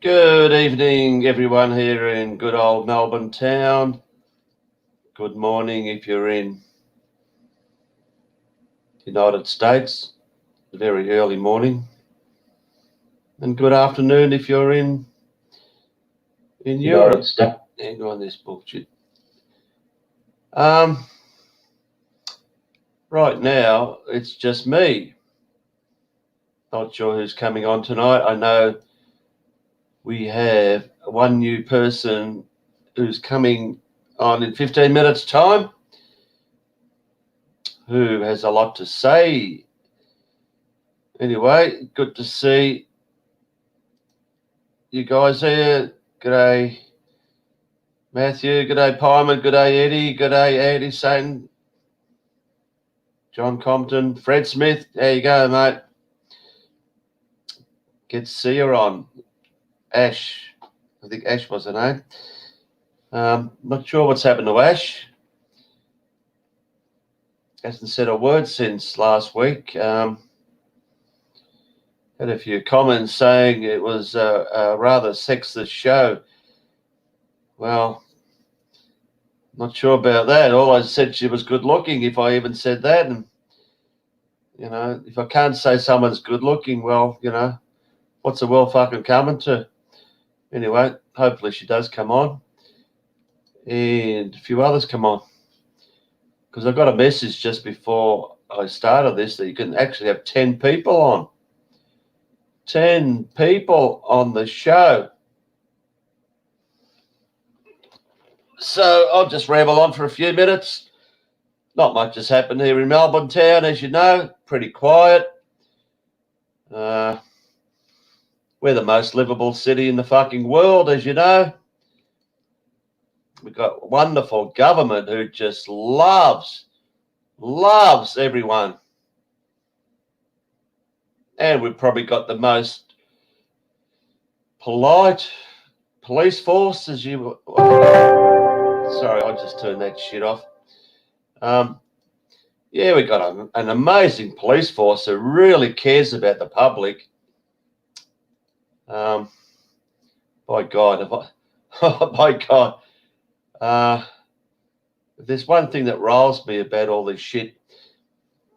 Good evening, everyone here in good old Melbourne town. Good morning if you're in the United States, very early morning. And good afternoon if you're in Europe. Hang on this bullshit. Right now, it's just me. Not sure who's coming on tonight. I know we have one new person who's coming on in 15 minutes' time, who has a lot to say. Anyway, good to see you guys here. G'day, Matthew. G'day, Pyman. G'day, Eddie. G'day, Andy Satan. John Compton. Fred Smith. There you go, mate. Good to see you on. Ash. I think Ash was her name. Not sure what's happened to Ash. Hasn't said a word since last week. Had a few comments saying it was a rather sexist show. Well, not sure about that. All I said, she was good looking, if I even said that. And, you know, if I can't say someone's good looking, well, you know, what's the world fucking coming to? Anyway, hopefully she does come on. And a few others come on. Because I got a message just before I started this that you can actually have 10 people on. 10 people on the show. So I'll just ramble on for a few minutes. Not much has happened here in Melbourne town, as you know. Pretty quiet. We're the most livable city in the fucking world, as you know. We've got a wonderful government who just loves everyone. And we've probably got the most polite police force, as you... Sorry, I just turned that shit off. Yeah, we got an amazing police force who really cares about the public. By God, by God. If there's one thing that riles me about all this shit,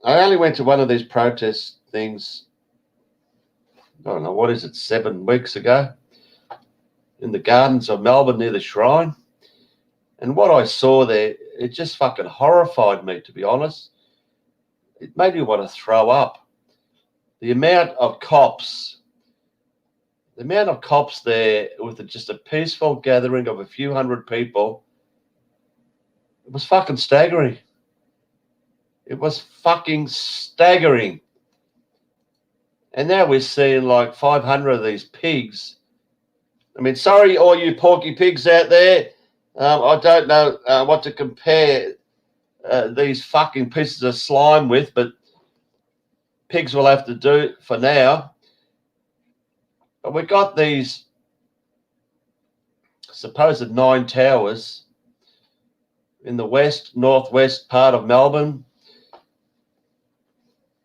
I only went to one of these protest things, I don't know, what is it, 7 weeks ago, in the gardens of Melbourne near the Shrine. And what I saw there, it just fucking horrified me, to be honest. It made me want to throw up. The amount of cops there with just a peaceful gathering of a few hundred people, it was fucking staggering. It was fucking staggering. And now we're seeing like 500 of these pigs. I mean, sorry, all you porky pigs out there. I don't know what to compare these fucking pieces of slime with, but pigs will have to do for now. But we've got these supposed 9 towers in the northwest part of Melbourne.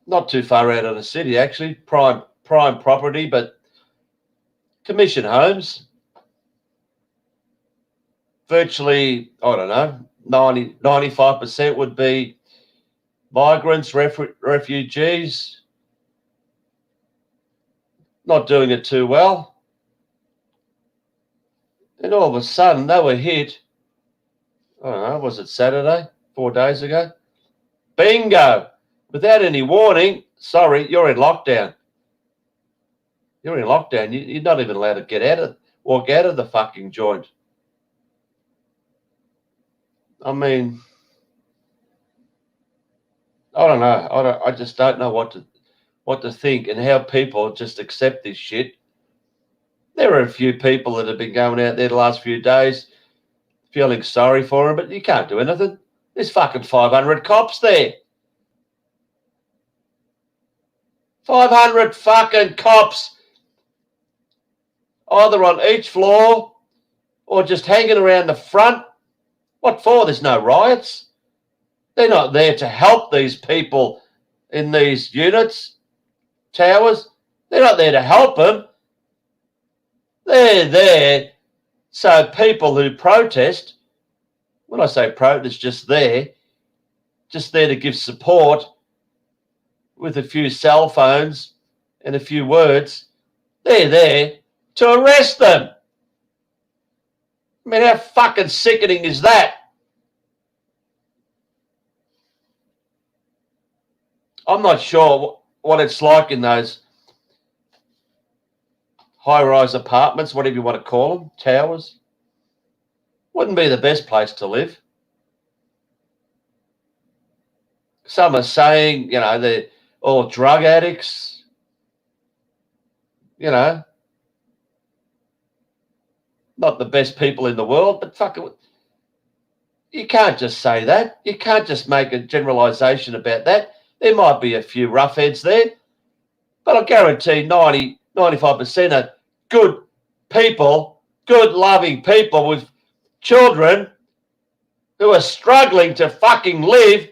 Not too far out of the city, actually. Prime property, but commission homes. Virtually, I don't know, 95% would be migrants, refugees. Not doing it too well. And all of a sudden, they were hit, I don't know, was it Saturday, 4 days ago? Bingo! Without any warning, sorry, you're in lockdown. You're in lockdown. You're not even allowed to walk out of the fucking joint. I mean, I don't know. I just don't know what to think and how people just accept this shit. There are a few people that have been going out there the last few days feeling sorry for them, but you can't do anything. There's fucking 500 cops there. 500 fucking cops, either on each floor or just hanging around the front. What for? There's no riots. They're not there to help these people in these units, towers. They're not there to help them. They're there so people who protest, when I say protest, just there to give support with a few cell phones and a few words, they're there to arrest them. I mean, how fucking sickening is that? I'm not sure what it's like in those high-rise apartments, whatever you want to call them, towers. Wouldn't be the best place to live. Some are saying, they're all drug addicts, not the best people in the world, but fuck it. You can't just say that. You can't just make a generalisation about that. There might be a few roughheads there, but I guarantee 95% are good people, good, loving people with children who are struggling to fucking live.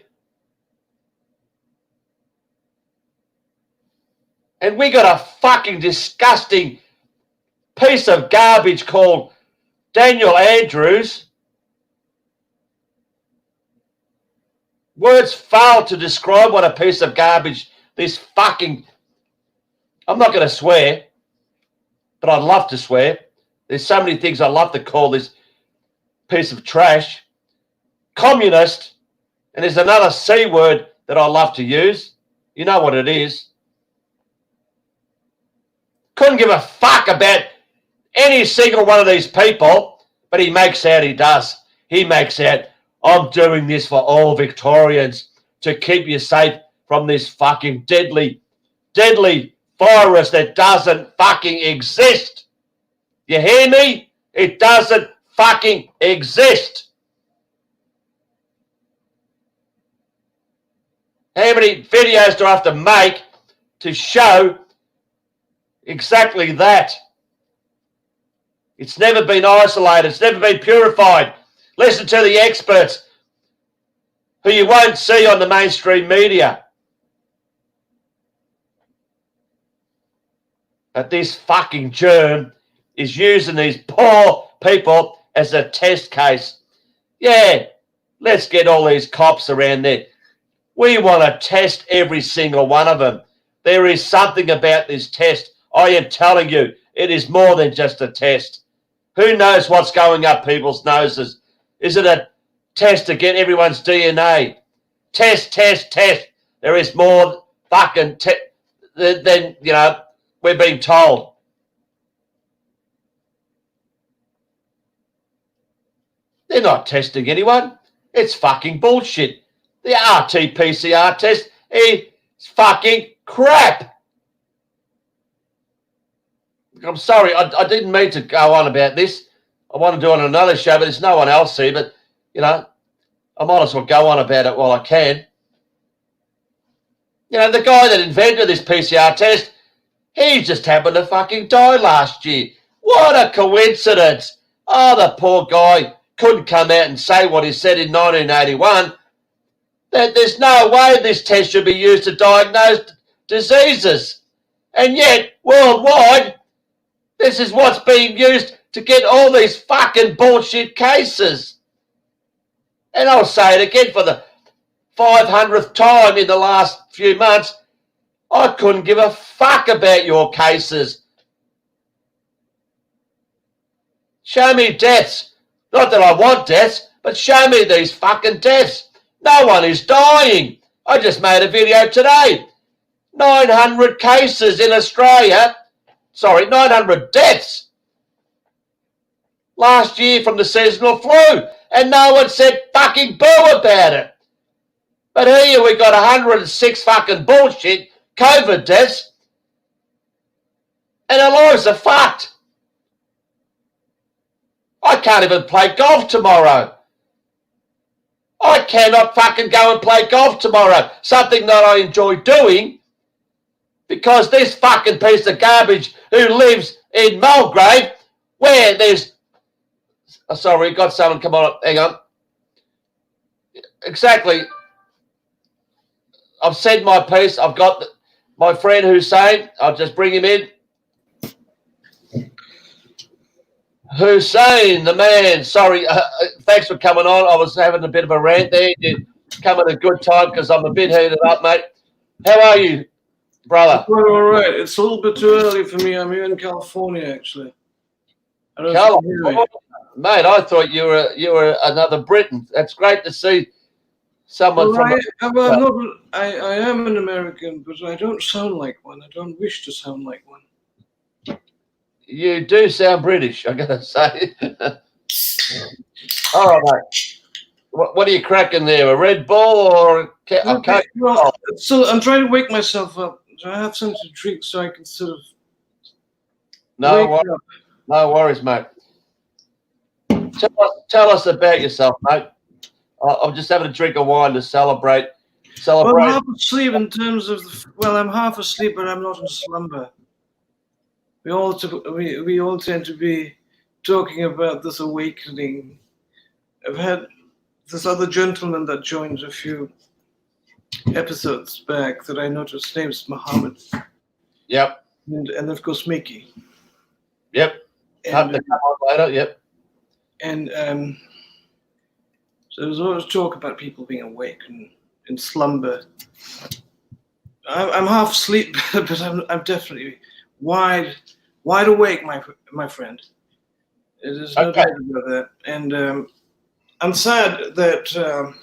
And we got a fucking disgusting piece of garbage called Daniel Andrews. Words fail to describe what a piece of garbage this fucking... I'm not going to swear, but I'd love to swear. There's so many things I'd love to call this piece of trash. Communist. And there's another C word that I love to use. You know what it is. Couldn't give a fuck about any single one of these people, but he makes out he does. He makes out, I'm doing this for all Victorians to keep you safe from this fucking deadly virus that doesn't fucking exist. You hear me? It doesn't fucking exist. How many videos do I have to make to show exactly that? It's never been isolated. It's never been purified. Listen to the experts who you won't see on the mainstream media. But this fucking germ is using these poor people as a test case. Yeah, let's get all these cops around there. We want to test every single one of them. There is something about this test. I am telling you, it is more than just a test. Who knows what's going up people's noses? Is it a test to get everyone's DNA? Test. There is more fucking than we're being told. They're not testing anyone. It's fucking bullshit. The RT-PCR test is fucking crap. I'm sorry, I didn't mean to go on about this. I want to do it on another show, but there's no one else here. But, I might as well go on about it while I can. The guy that invented this PCR test, he just happened to fucking die last year. What a coincidence. Oh, the poor guy couldn't come out and say what he said in 1981, that there's no way this test should be used to diagnose diseases. And yet, worldwide, this is what's being used to get all these fucking bullshit cases. And I'll say it again for the 500th time in the last few months, I couldn't give a fuck about your cases. Show me deaths. Not that I want deaths, but show me these fucking deaths. No one is dying. I just made a video today. 900 cases in Australia. 900 deaths last year from the seasonal flu. And no one said fucking boo about it. But here we got 106 fucking bullshit COVID deaths. And our lives are fucked. I can't even play golf tomorrow. I cannot fucking go and play golf tomorrow. Something that I enjoy doing, because this fucking piece of garbage who lives in Mulgrave, where there's... Oh, sorry, got someone come on. Hang on. Exactly. I've said my piece. I've got my friend Hussein. I'll just bring him in. Hussein, the man. Sorry, thanks for coming on. I was having a bit of a rant there. You come at a good time because I'm a bit heated up, mate. How are you, brother? I'm all right. It's a little bit too early for me. I'm here in California, actually. I don't know if you can hear me. California, mate. I thought you were another Briton. That's great to see someone Well, from. I'm not. I am an American, but I don't sound like one. I don't wish to sound like one. You do sound British, I gotta say. All right, mate. What are you cracking there? A Red Bull or a Okay. Coke? Well, so I'm trying to wake myself up. So I have something to drink so I can sort of wake up. No worries, mate. Tell us about yourself, mate. I'm just having a drink of wine to celebrate. Well, I'm half asleep in terms of. Well, I'm half asleep, but I'm not in slumber. We all tend to be talking about this awakening. I've had this other gentleman that joined a few episodes back that I noticed. His name's Muhammad. Yep. And of course Mickey. Yep. Hope to come on later. Yep. And so there's always talk about people being awake and in slumber. I'm half asleep, but I'm definitely wide awake, my friend. There's no doubt about that. And I'm sad that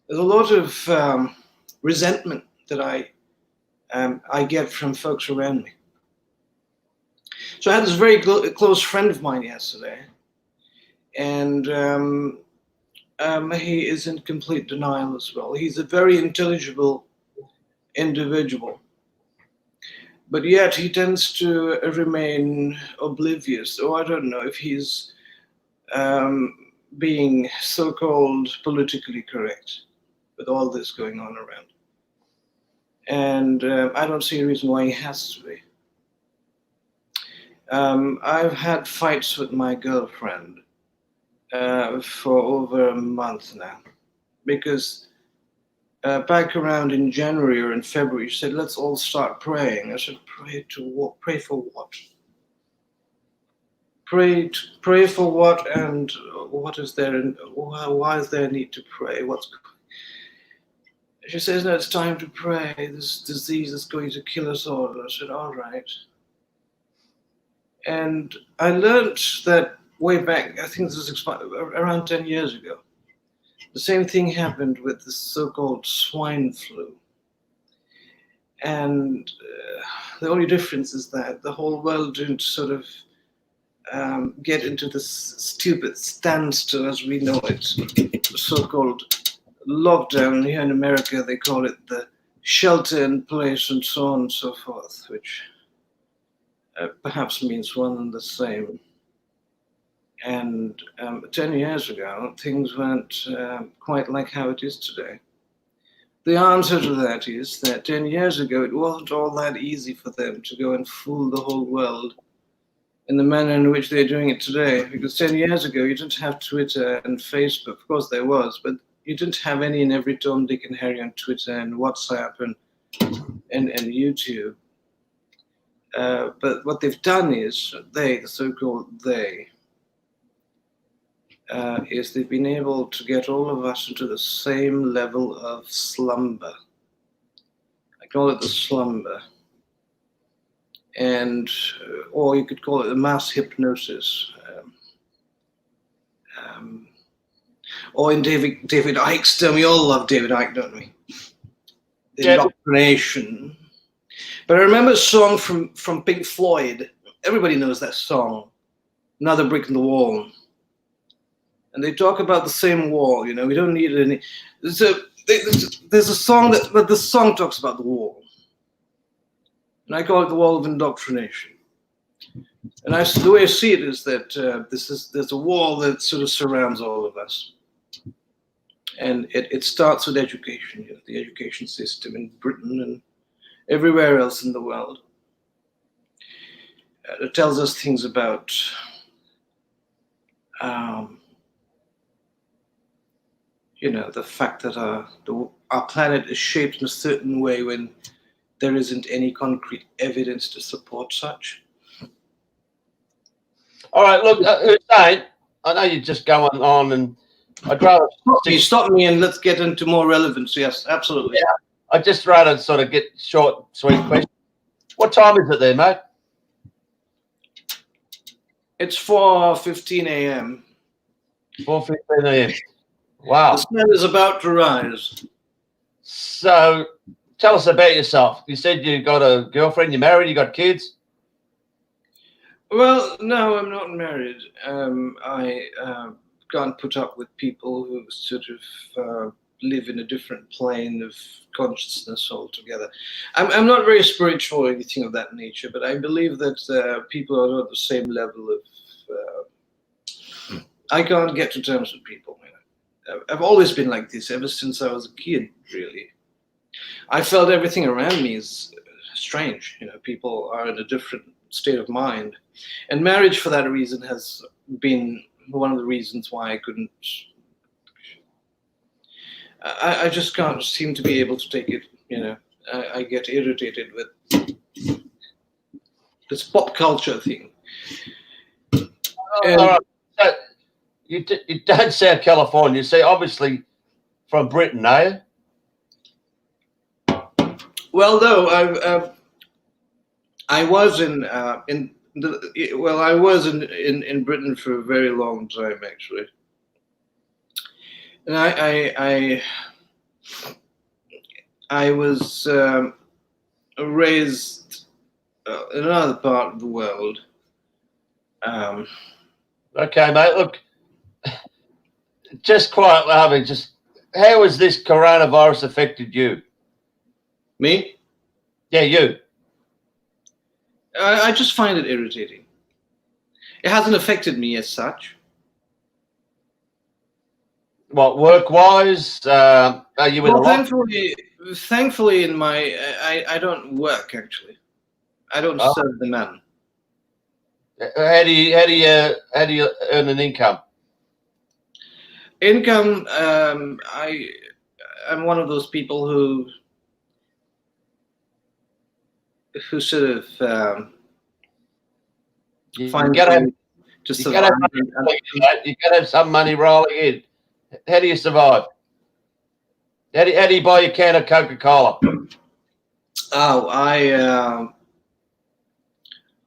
there's a lot of resentment that I get from folks around me. So I had this very close friend of mine yesterday, and he is in complete denial as well. He's a very intelligible individual, but yet he tends to remain oblivious. Or I don't know if he's being so-called politically correct with all this going on around. And I don't see a reason why he has to be. I've had fights with my girlfriend for over a month now, because back around in January or in February, she said, let's all start praying. I said, pray to what? Pray for what? Pray for what, and what is there, and why is there a need to pray? She says, no, it's time to pray. This disease is going to kill us all. I said, all right. And I learned that way back, I think this was around 10 years ago. The same thing happened with the so-called swine flu. And the only difference is that the whole world didn't sort of get into this stupid standstill as we know it, so-called lockdown. Here in America, they call it the shelter in place and so on and so forth, which perhaps means one and the same. And 10 years ago, things weren't quite like how it is today. The answer to that is that 10 years ago, it wasn't all that easy for them to go and fool the whole world in the manner in which they're doing it today. Because 10 years ago, you didn't have Twitter and Facebook. Of course, there was, but you didn't have any and every Tom, Dick, and Harry on Twitter and WhatsApp and YouTube. But what they've done is, the so-called they, is they've been able to get all of us into the same level of slumber. I call it the slumber. And, or you could call it the mass hypnosis. Or in David Icke's term, we all love David Icke, don't we? The indoctrination. But I remember a song from Pink Floyd. Everybody knows that song, Another Brick in the Wall. And they talk about the same wall, you know, we don't need any. There's a song but the song talks about the wall. And I call it the wall of indoctrination. And the way I see it is that there's a wall that sort of surrounds all of us. And it starts with education, you know, the education system in Britain and everywhere else in the world. It tells us things about you know, the fact that our planet is shaped in a certain way when there isn't any concrete evidence to support such. All right, look, Hussein, I know you're just going on, and I'd rather Stop me and let's get into more relevance. Yes, absolutely. Yeah, I'd just rather sort of get short, sweet questions. What time is it there, mate? It's 4:15 a.m. 4:15 a.m. Wow. The sun is about to rise. So, tell us about yourself. You said you got a girlfriend, you're married, you got kids. Well, no, I'm not married. I can't put up with people who sort of live in a different plane of consciousness altogether. I'm not very spiritual or anything of that nature, but I believe that people are not at the same level of. I can't get to terms with people. I've always been like this ever since I was a kid, really. I felt everything around me is strange. People are in a different state of mind. And marriage, for that reason, has been one of the reasons why I couldn't. I just can't seem to be able to take it. I get irritated with this pop culture thing. All right. So you don't sound California. You see, obviously from Britain, eh? Well, though I was in Britain for a very long time, actually, and I was raised in another part of the world. Okay, mate. Look, just quietly, how has this coronavirus affected you? Me? Yeah, you. I just find it irritating. It hasn't affected me as such. What, work-wise? Are you in a lot? Thankfully, in my I don't work actually. I don't serve the man. How do you earn an income? Income. I'm one of those people who sort of find a way to survive. You got to have some money rolling in. How do you survive? How do you buy a can of Coca-Cola? Oh,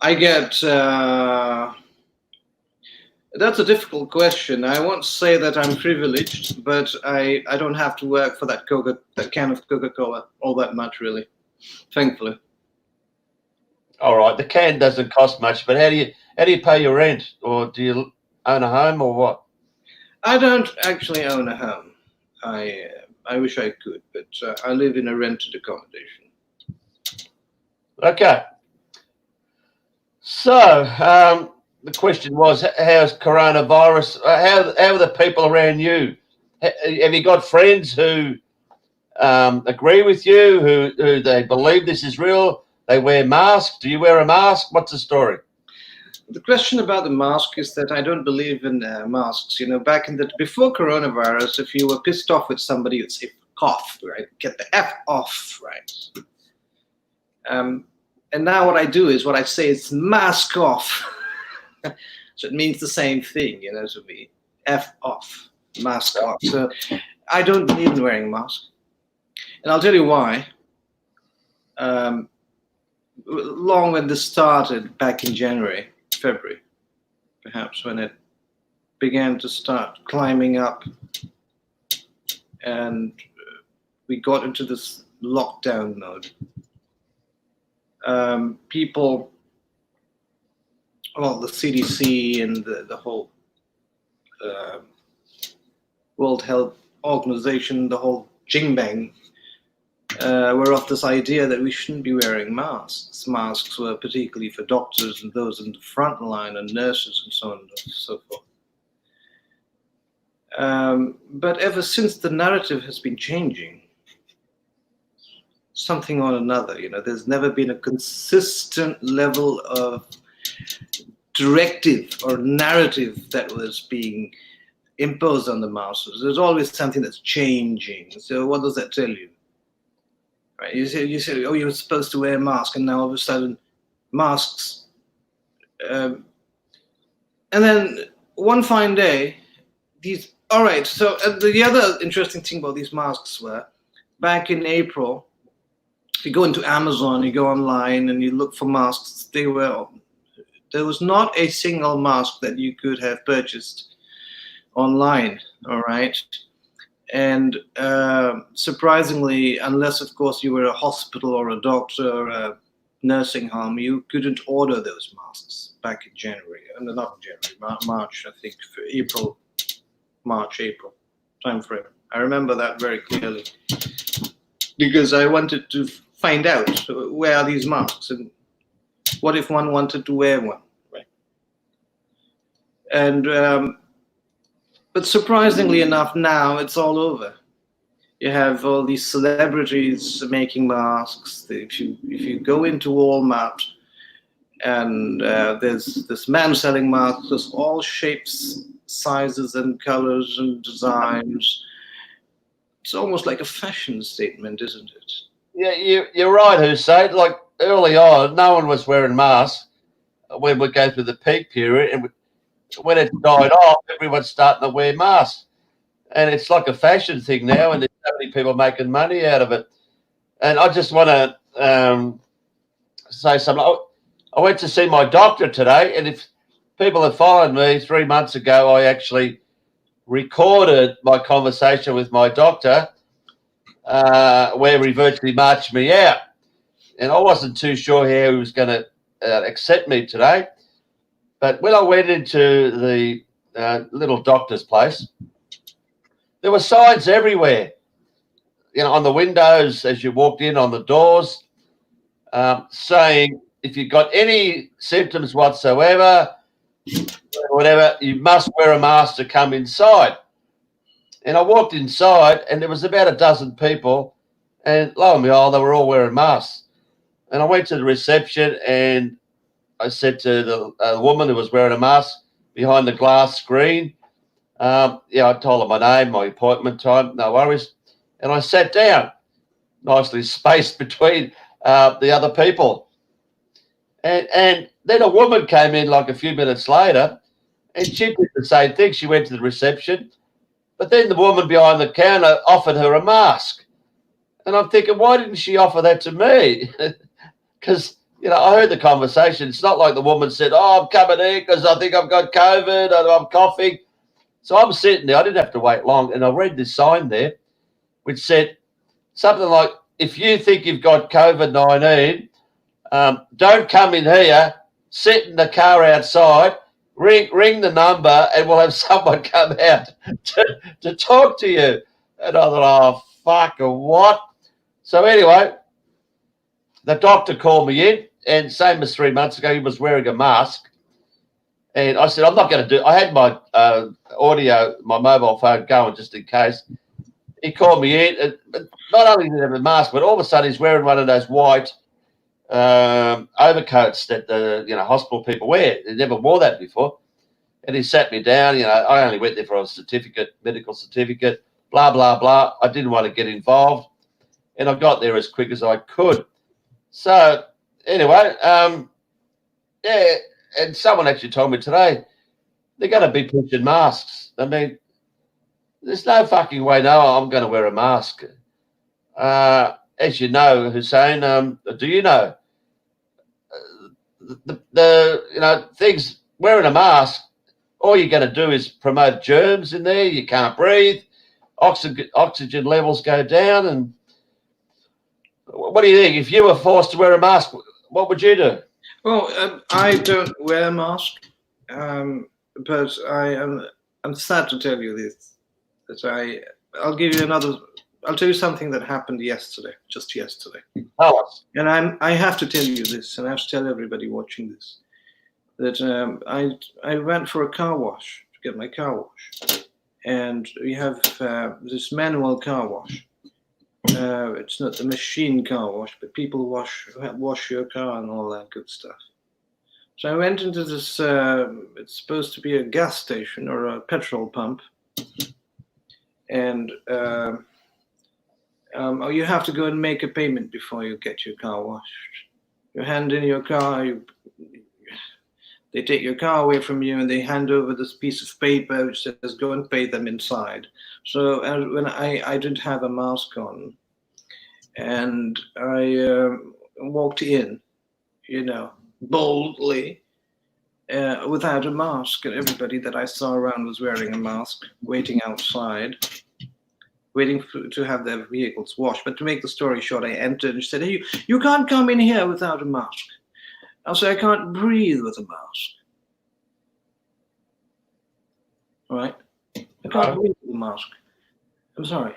I get. That's a difficult question. I won't say that I'm privileged, but I don't have to work for that can of Coca-Cola all that much, really. Thankfully. All right, the can doesn't cost much, but how do you pay your rent, or do you own a home, or what? I don't actually own a home. I wish I could, but I live in a rented accommodation. Okay. So the question was, how's coronavirus? How are the people around you? Have you got friends who agree with you, who they believe this is real? They wear masks. Do you wear a mask? What's the story? The question about the mask is that I don't believe in masks. Back before coronavirus, if you were pissed off with somebody, you'd say cough, right? Get the F off, right? And now what I do is what I say is mask off. So it means the same thing, to me. F off, mask off. So I don't believe in wearing a mask. And I'll tell you why. Long when this started, back in January, February, perhaps, when it began to start climbing up and we got into this lockdown mode. People, well, the CDC and the whole World Health Organization, the whole jingbang, were of this idea that we shouldn't be wearing masks. Masks were particularly for doctors and those in the front line and nurses and so on and so forth. But ever since, the narrative has been changing. Something or another, there's never been a consistent level of directive or narrative that was being imposed on the masses. There's always something that's changing. So what does that tell you? Right? You say, oh, you're supposed to wear a mask, and now all of a sudden, masks And then one fine day, all right, so the other interesting thing about these masks were, back in April, you go into Amazon, you go online and you look for masks. There was not a single mask that you could have purchased online, all right? And surprisingly, unless of course you were a hospital or a doctor or a nursing home, you couldn't order those masks back in January. Not January, March, I think, for April time frame. I remember that very clearly because I wanted to find out where are these masks and what if one wanted to wear one, right? And but surprisingly enough, now it's all over. You have all these celebrities making masks. If you go into Walmart and there's this man selling masks, there's all shapes, sizes, and colors and designs. It's almost like a fashion statement, isn't it? Yeah, you're right, Hussein. Like early on, no one was wearing masks when we go through the peak period, and when it died off, everyone's starting to wear masks, and it's like a fashion thing now, and there's so many people making money out of it. And I just want to say something. I went to see my doctor today, and if people have followed me 3 months ago, I actually recorded my conversation with my doctor where he virtually marched me out. And I wasn't too sure how he was going to accept me today. But when I went into the little doctor's place, there were signs everywhere, on the windows as you walked in, on the doors, saying if you've got any symptoms whatsoever, whatever, you must wear a mask to come inside. And I walked inside, and there was about a dozen people, and lo and behold, they were all wearing masks. And I went to the reception, and I said to the woman who was wearing a mask behind the glass screen, I told her my name, my appointment time, no worries. And I sat down, nicely spaced between the other people. And then a woman came in like a few minutes later, and she did the same thing. She went to the reception, but then the woman behind the counter offered her a mask. And I'm thinking, why didn't she offer that to me? Because, I heard the conversation. It's not like the woman said, I'm coming in because I think I've got COVID and I'm coughing. So I'm sitting there. I didn't have to wait long. And I read this sign there, which said something like, if you think you've got COVID-19, don't come in here, sit in the car outside, ring the number, and we'll have someone come out to talk to you. And I thought, oh, fuck, or what? So anyway, the doctor called me in, and same as 3 months ago, he was wearing a mask. And I said, I'm not going to do I had my audio, my mobile phone going just in case. He called me in, and not only did he have a mask, but all of a sudden he's wearing one of those white overcoats that the hospital people wear. They never wore that before. And he sat me down. I only went there for a medical certificate, blah, blah, blah. I didn't want to get involved. And I got there as quick as I could. So anyway, and someone actually told me today they're going to be pushing masks. I mean, there's no fucking way, no, I'm going to wear a mask. As you know, Hussein, do you know, the things, wearing a mask, all you're going to do is promote germs in there. You can't breathe. Oxygen levels go down. And what do you think? If you were forced to wear a mask, what would you do? Well, I don't wear a mask, but I'm sad to tell you this, that I'll tell you something that happened just yesterday. Oh. And I have to tell you this, and I have to tell everybody watching this, that I went for a car wash to get my car wash, and we have this manual car wash. It's not the machine car wash, but people wash your car and all that good stuff. So I went into this, it's supposed to be a gas station or a petrol pump. And you have to go and make a payment before you get your car washed. You hand in your car, They take your car away from you and they hand over this piece of paper which says, go and pay them inside. So when I didn't have a mask on and I walked in, boldly, without a mask, and everybody that I saw around was wearing a mask, waiting outside, waiting to have their vehicles washed. But to make the story short, I entered and said, hey, you can't come in here without a mask. I'll say I can't breathe with a mask. All right? I can't breathe with a mask. I'm sorry.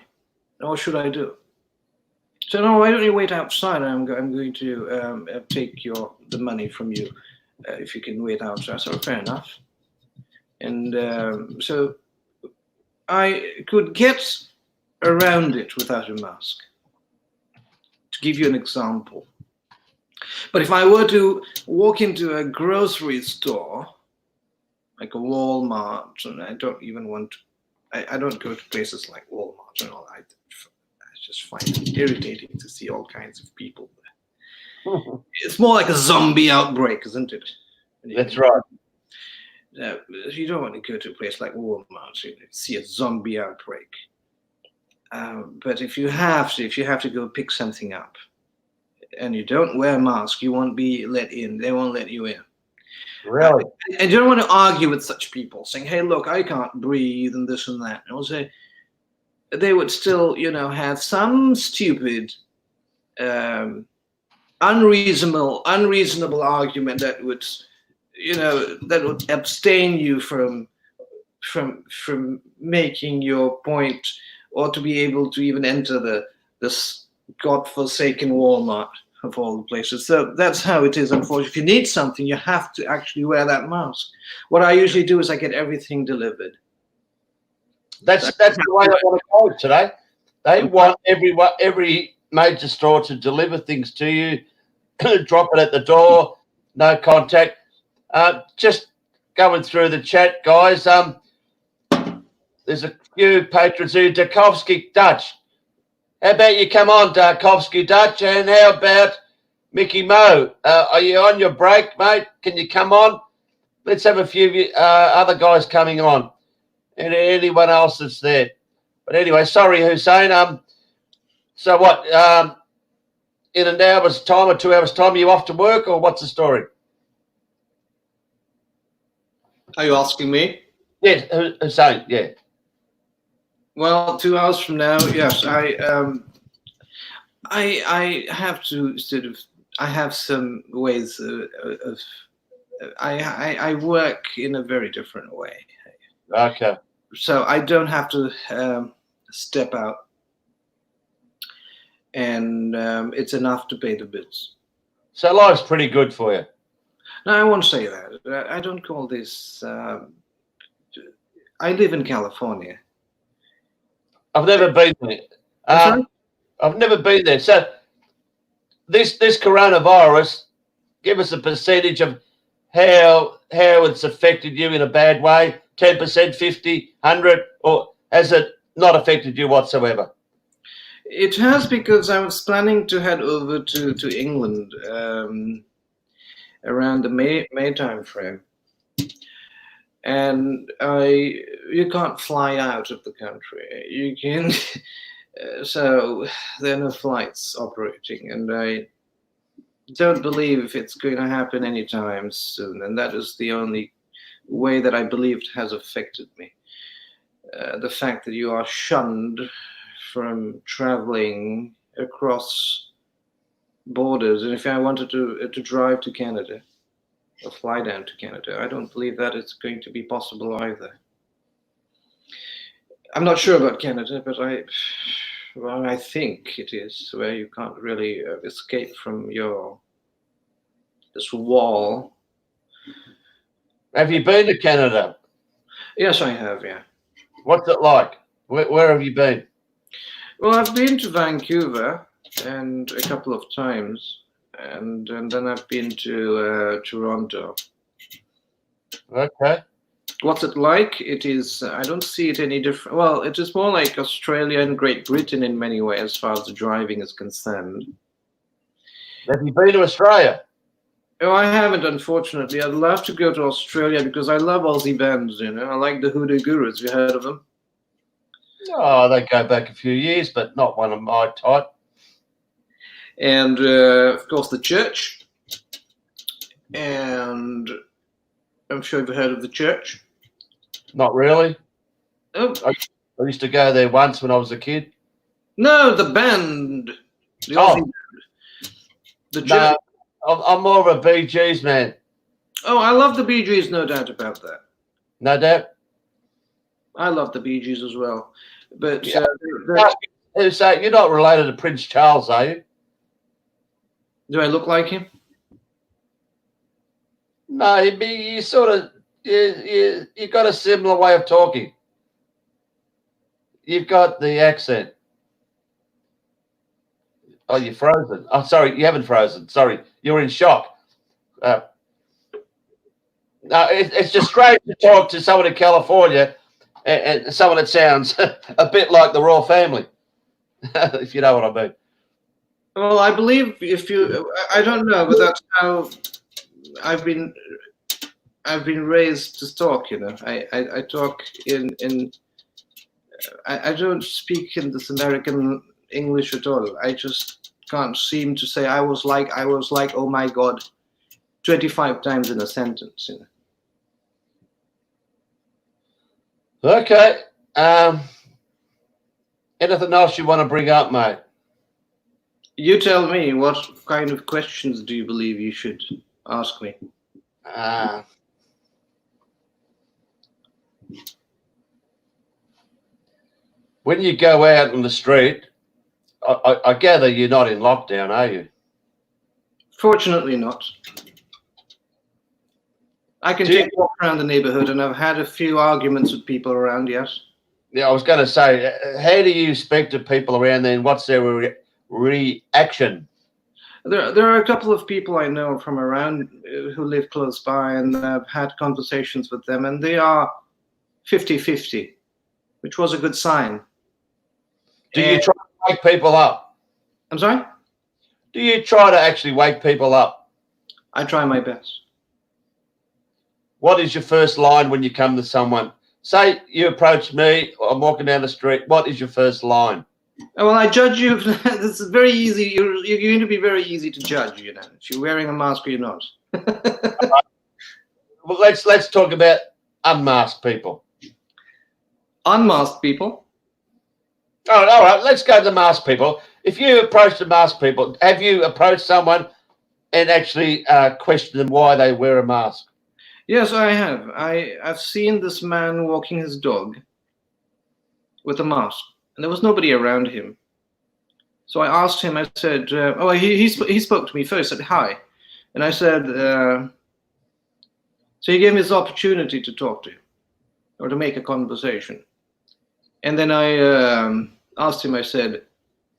Now what should I do? So no, why don't you wait outside? I'm going to take the money from you if you can wait outside. So fair enough. And so I could get around it without a mask. To give you an example. But if I were to walk into a grocery store, like a Walmart, and I don't even want to, I don't go to places like Walmart and all that. I just find it irritating to see all kinds of people there. It's more like a zombie outbreak, isn't it? That's right. You don't want to go to a place like Walmart and see a zombie outbreak. But if you have to go pick something up, and you don't wear a mask, you won't be let in. They won't let you in. Really? And you don't want to argue with such people, saying, "Hey, look, I can't breathe," and this and that. And I'll say they would still, have some stupid, unreasonable argument that would, that would abstain you from making your point, or to be able to even enter this godforsaken Walmart of all the places. So that's how it is, unfortunately. If you need something, you have to actually wear that mask. What I usually do is I get everything delivered. That's the way I want to go today. They want every major store to deliver things to you, drop it at the door, no contact. Just going through the chat, guys. There's a few patrons who Darkovsky Dutch. How about you come on, Darkovsky Dutch? And how about Mickey Mo? Are you on your break, mate? Can you come on? Let's have a few other guys coming on. And anyone else that's there. But anyway, sorry, Hussein. So what? In an hour's time or 2 hours' time, are you off to work, or what's the story? Are you asking me? Yes, Hussein, yeah. Well, 2 hours from now, yes. I have to sort of. I have some ways of. I work in a very different way. Okay. So I don't have to step out, and it's enough to pay the bills. So life's pretty good for you. No, I won't say that. I don't call this. I live in California. I've never been there. I've never been there. So this coronavirus, give us a percentage of how it's affected you in a bad way. 10%, 50, 100, or has it not affected you whatsoever? It has, because I was planning to head over to England around the May time frame. And you can't fly out of the country. You can, so there are no flights operating, and I don't believe it's going to happen anytime soon. And that is the only way that I believe it has affected me. The fact that you are shunned from traveling across borders, and if I wanted to drive to Canada, or fly down to Canada, I don't believe that it's going to be possible either. I'm not sure about Canada, but I think it is, where you can't really escape from this wall. Have you been to Canada? Yes, I have, yeah. What's it like? Where have you been? Well, I've been to Vancouver and a couple of times. And then I've been to Toronto. Okay. What's it like? It is, I don't see it any different. Well, it is more like Australia and Great Britain in many ways, as far as the driving is concerned. Have you been to Australia? Oh, I haven't, unfortunately. I'd love to go to Australia because I love Aussie bands, you know. I like the Hoodoo Gurus. You heard of them? Oh, they go back a few years, but not one of my type. And, of course, the Church. And I'm sure you've heard of the Church. Not really. Oh, I used to go there once when I was a kid. no, the band. The Oh. Aussie band. The Church. No, I'm more of a Bee Gees man. Oh, I love the Bee Gees, no doubt about that. No doubt. I love the Bee Gees as well. But Yeah. So you're not related to Prince Charles, are you? do I look like him? No, you sort of you got a similar way of talking. You've got the accent. Oh, you're frozen. Oh, sorry, you haven't frozen. Sorry, you're in shock. No, it's just strange to talk to someone in California and someone that sounds a bit like the royal family, if you know what I mean. Well, I believe I don't know, but that's how I've been raised to talk. You know, I talk I don't speak in this American English at all. I just can't seem to say I was like, oh my God, 25 times in a sentence. You know. Okay. Anything else you want to bring up, mate? You tell me, what kind of questions do you believe you should ask me? When you go out on the street, I gather you're not in lockdown, are you? Fortunately not. I can take a walk around the neighborhood, and I've had a few arguments with people around, yes. Yeah, I was going to say, how do you speak to people around there, and what's their reaction? There are a couple of people I know from around who live close by, and I've had conversations with them, and they are 50-50, which was a good sign. Do you try to wake people up? I'm sorry? Do you try to actually wake people up? I try my best. What is your first line when you come to someone? Say you approach me, I'm walking down the street. What is your first line? Well, I judge you. This is very easy. You're going to be very easy to judge, you know, if you're wearing a mask or you're not. Well, let's talk about unmasked people. Unmasked people? All right. Let's go to the masked people. If you approach the masked people, have you approached someone and actually questioned them why they wear a mask? Yes, I have. I've seen this man walking his dog with a mask, and there was nobody around him. So I asked him. I said, he spoke to me first. Said hi, and I said, so he gave me this opportunity to talk to him or to make a conversation. And then I asked him. I said,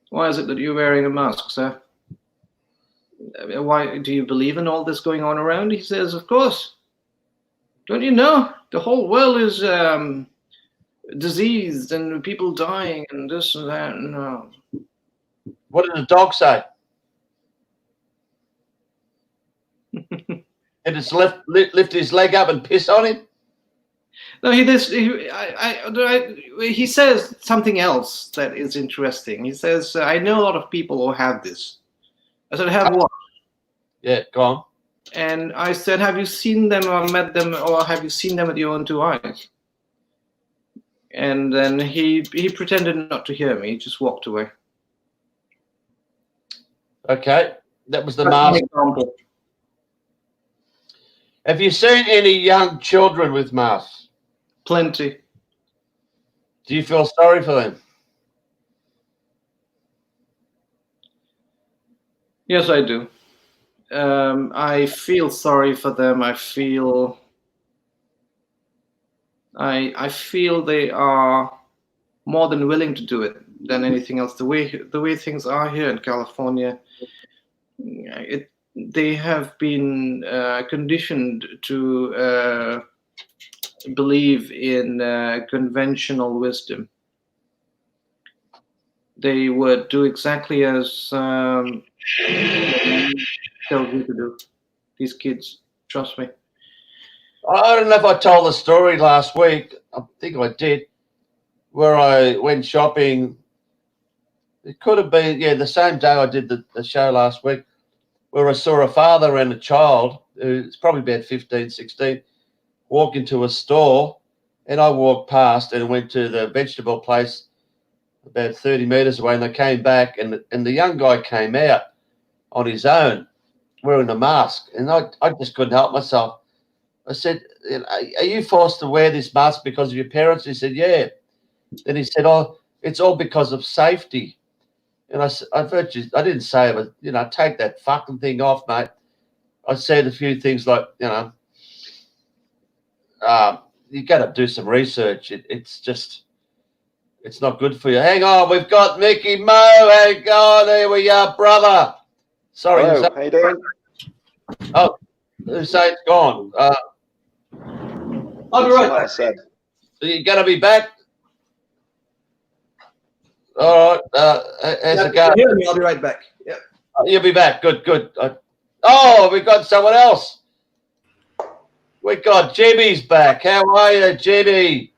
why is it that you're wearing a mask, sir? Why do you believe in all this going on around? He says, of course. Don't you know the whole world is diseased and people dying and this and that? No. What did the dog say? Did it lift his leg up and piss on him? No, he says something else that is interesting. He says, I know a lot of people who have this. I said, have what? Yeah, go on. And I said, have you seen them or met them, or have you seen them with your own two eyes? And then he pretended not to hear me. He just walked away. Okay, that was the mask. Have you seen any young children with masks? Plenty. Do you feel sorry for them? Yes, I do. I feel sorry for them. I feel they are more than willing to do it than anything else. The way things are here in California, they have been conditioned to believe in conventional wisdom. They would do exactly as tells you to do. these kids. Trust me. I don't know if I told the story last week. I think I did, where I went shopping. It could have been, the same day I did the show last week, where I saw a father and a child, who's probably about 15, 16, walk into a store, and I walked past and went to the vegetable place about 30 metres away, and they came back, and the young guy came out on his own wearing a mask, and I just couldn't help myself. I said, are you forced to wear this mask because of your parents? He said, yeah. Then he said, oh, it's all because of safety. And I didn't say it, but, take that fucking thing off, mate. I said a few things like, you got to do some research. It's not good for you. Hang on, we've got Mickey Mo. Hang on, here we are, brother. Sorry. Hello, how you doing? Oh, Hussein's gone. I'll be right back. Said. So you're going to be back? All right. How's it going? Hear me? I'll be right back. Yeah. You'll be back. Good. We got someone else. We got Jimmy's back. How are you, Jimmy?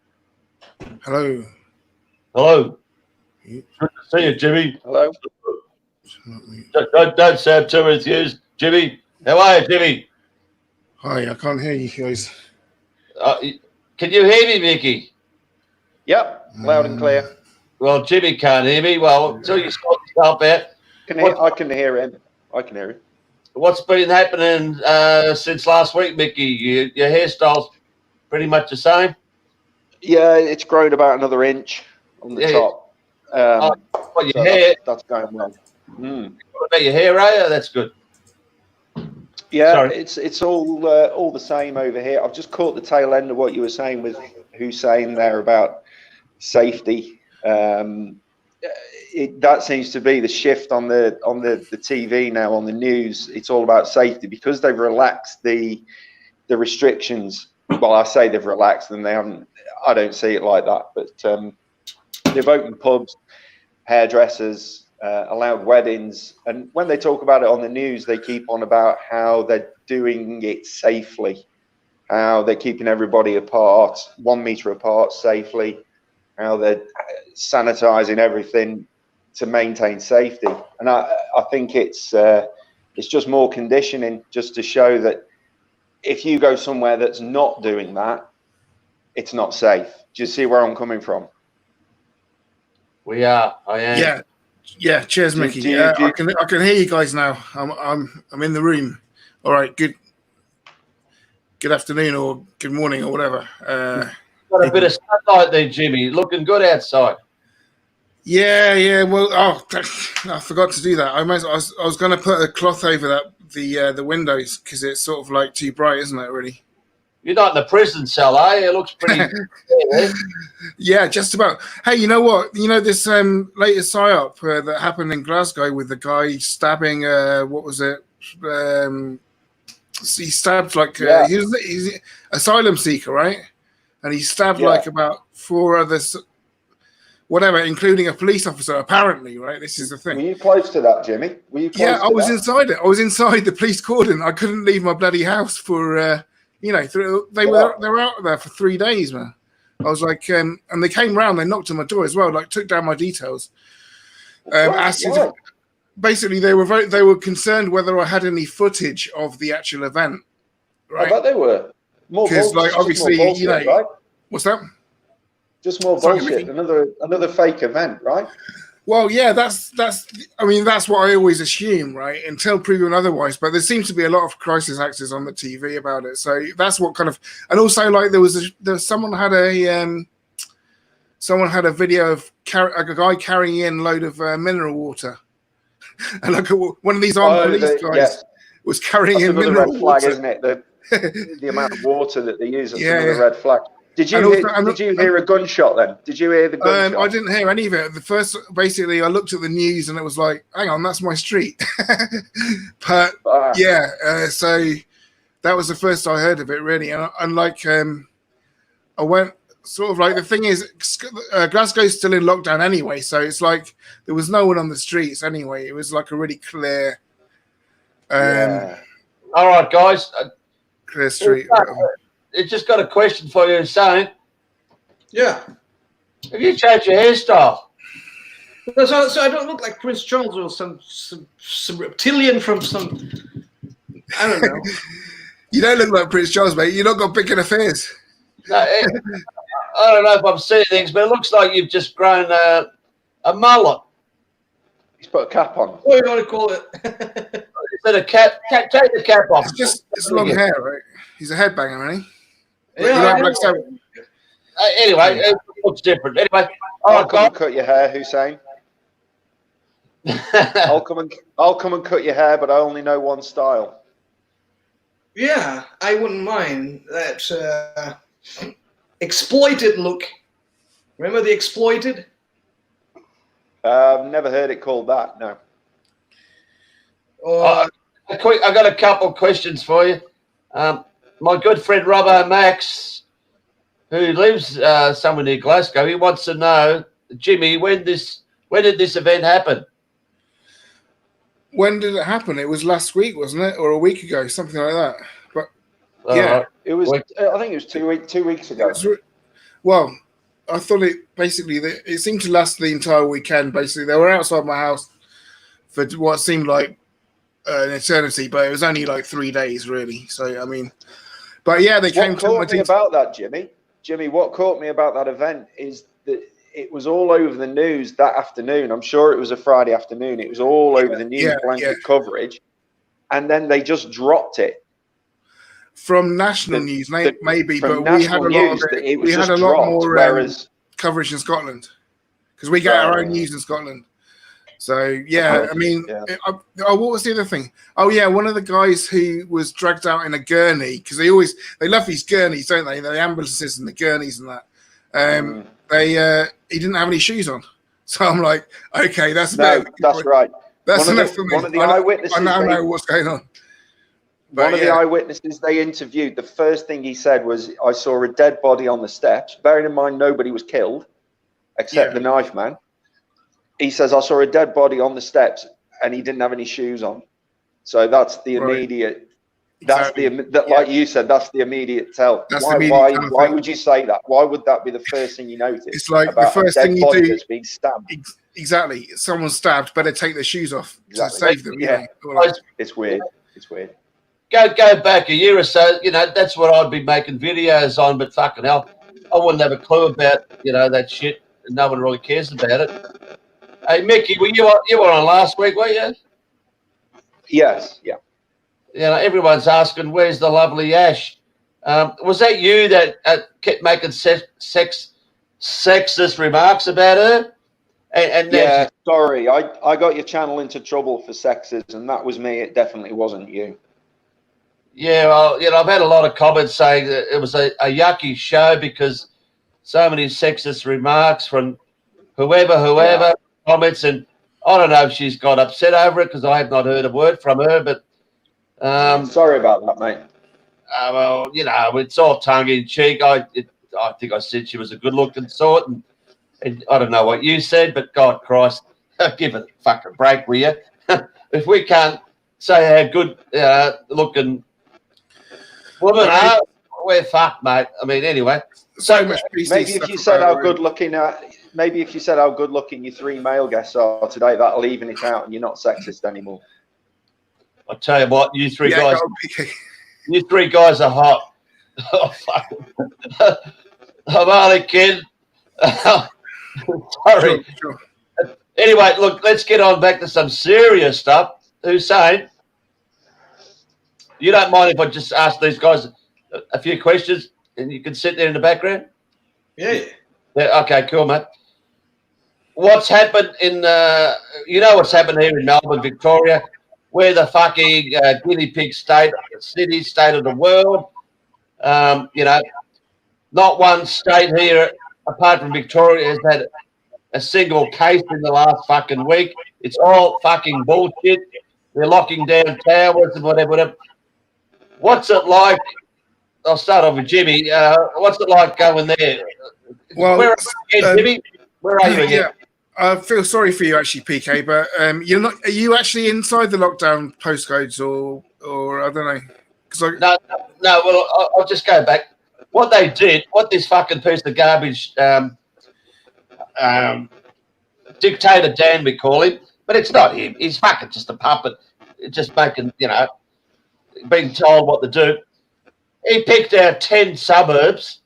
Hello. Hello. Good to see you, Jimmy. Hello. Don't sound too enthused, Jimmy. How are you, Jimmy? Hi, I can't hear you guys. Can you hear me, Mickey? Yep, loud and clear. Well, Jimmy can't hear me. Well, until you sort yourself out. I can hear him. I can hear him. What's been happening since last week, Mickey? Your hairstyle's pretty much the same? Yeah, it's grown about another inch on the top. Your hair? That's going well. What about your hair, Ray? That's good. Yeah, Sorry. it's all the same over here. I've just caught the tail end of what you were saying with Hussein there about safety. That seems to be the shift on the TV now, on the news. It's all about safety because they've relaxed the restrictions. Well, I say they've relaxed them. They haven't. I don't see it like that, but they've opened pubs, hairdressers, allowed weddings, and when they talk about it on the news, they keep on about how they're doing it safely, how they're keeping everybody apart, 1 meter apart safely, how they're sanitizing everything to maintain safety. And I think it's just more conditioning, just to show that if you go somewhere that's not doing that, it's not safe. Do you see where I'm coming from? We are. I am. Yeah. Cheers, Mickey. I can hear you guys now. I'm in the room. All right. Good afternoon or good morning or whatever. Got a bit of sunlight there, Jimmy. Looking good outside. Yeah. Well, I forgot to do that. I was going to put a cloth over the windows because it's sort of like too bright, isn't it? Really. You're not in the prison cell, are you? It looks pretty. Yeah, just about. Hey, you know what? You know this latest psyop that happened in Glasgow with the guy stabbing. What was it? He stabbed he's an asylum seeker, right? And he stabbed like about 4 others, whatever, including a police officer. Apparently, right? This is the thing. Were you close to that, Jimmy? Were you close I was inside it. I was inside the police cordon. I couldn't leave my bloody house for. They were out there for 3 days, man. I was like, and they came round. They knocked on my door as well. Like, took down my details. Basically, they were concerned whether I had any footage of the actual event. Right? I bet they were. Because, like, obviously, bullshit, right? What's that? Just more bullshit. Another fake event, right? Well, yeah, that's what I always assume, right? Until proven otherwise. But there seems to be a lot of crisis actors on the TV about it. So that's what kind of, and also like someone had a video of a guy carrying in a load of mineral water, and like one of these armed police guys was carrying in mineral red flag, water, isn't it? The amount of water that they use. That's another red flag. Did you hear a gunshot then? Did you hear the gunshot? I didn't hear any of it. Basically, I looked at the news and it was like, hang on, that's my street. But so that was the first I heard of it, really. And like, I went sort of like, the thing is, Glasgow's still in lockdown anyway. So it's like, there was no one on the streets anyway. It was like a really clear, All right, guys. Clear Street. It's just got a question for you, Hussein. Yeah. Have you changed your hairstyle? So I don't look like Prince Charles or some reptilian from some, I don't know. You don't look like Prince Charles, mate. You've not got big enough ears. No, I don't know if I'm seeing things, but it looks like you've just grown a mullet. He's put a cap on. What do you want to call it? Is that a cap? Take the cap off. It's long hair, right? He's a headbanger, isn't he? Yeah, Anyway, it looks different. Anyway, I'll come and cut your hair, Hussein. I'll come and cut your hair, but I only know one style. Yeah, I wouldn't mind that exploited look. Remember the exploited? Never heard it called that. No. Or I got a couple of questions for you. My good friend Robbo Max, who lives somewhere near Glasgow, he wants to know, Jimmy, when did this event happen? When did it happen? It was last week, wasn't it, or a week ago, something like that? But yeah, it was. I think it was 2 weeks ago. Well, I thought it seemed to last the entire weekend. Basically, they were outside my house for what seemed like an eternity, but it was only like 3 days, really. So I mean, but yeah, they came to my. What caught me about that, Jimmy? Jimmy, what caught me about that event is that it was all over the news that afternoon. I'm sure it was a Friday afternoon. It was all over the news, blanket coverage, and then they just dropped it. From national news, maybe, but we had a lot more coverage in Scotland because we get our own news in Scotland. So yeah, I mean, what was the other thing? Oh yeah, one of the guys who was dragged out in a gurney because they love these gurneys, don't they? The ambulances and the gurneys and that. He didn't have any shoes on, so I'm like, okay, that's right. That's enough for me. One of the eyewitnesses. I now know what's going on. But one of the eyewitnesses they interviewed, the first thing he said was, I saw a dead body on the steps. Bearing in mind, nobody was killed except the knife man. He says, I saw a dead body on the steps and he didn't have any shoes on. So that's the immediate, like you said, that's the immediate tell. Why would you say that? Why would that be the first thing you notice? It's like the first thing you do. That's being stabbed. Exactly. Someone's stabbed, better take their shoes off to save them. Yeah. It's weird. It's weird. Go back a year or so, that's what I'd be making videos on, but fucking hell, I wouldn't have a clue about, that shit, and no one really cares about it. Hey, Mickey, you were on last week, were you? Yes, yeah. Everyone's asking, where's the lovely Ash? Was that you that kept making sexist remarks about her? And yeah, sorry, I got your channel into trouble for sexism. That was me. It definitely wasn't you. Yeah, well, I've had a lot of comments saying that it was a yucky show because so many sexist remarks from whoever comments, and I don't know if she's got upset over it because I have not heard a word from her, but sorry about that, mate. Well, it's all tongue in cheek. I think I said she was a good-looking sort, and I don't know what you said, but God Christ, give it a fucking break, will you? If we can't say how good-looking women are, we're fucked, mate. I mean, anyway. So much maybe if you said how good-looking, your 3 male guests are today, that'll even it out, and you're not sexist anymore. I tell you what, you three guys are hot. Oh, fuck. I'm only kidding. Sorry. Sure. Anyway, look, let's get on back to some serious stuff. Hussein, you don't mind if I just ask these guys a few questions and you can sit there in the background? Yeah. Okay, cool, mate. What's happened what's happened here in Melbourne, Victoria? We're the fucking guinea pig state of the world. Not one state here, apart from Victoria, has had a single case in the last fucking week. It's all fucking bullshit. They're locking down towers and whatever. What's it like? I'll start off with Jimmy. What's it like going there? Well, where are you again, Jimmy? Where are you again? I feel sorry for you, actually, Peekay, but you're not. Are you actually inside the lockdown postcodes, or or I don't know. No. Well, I'll just go back. What they did, what this fucking piece of garbage, dictator Dan, we call him, but it's not him. He's fucking just a puppet, just making, being told what to do. He picked out 10 suburbs.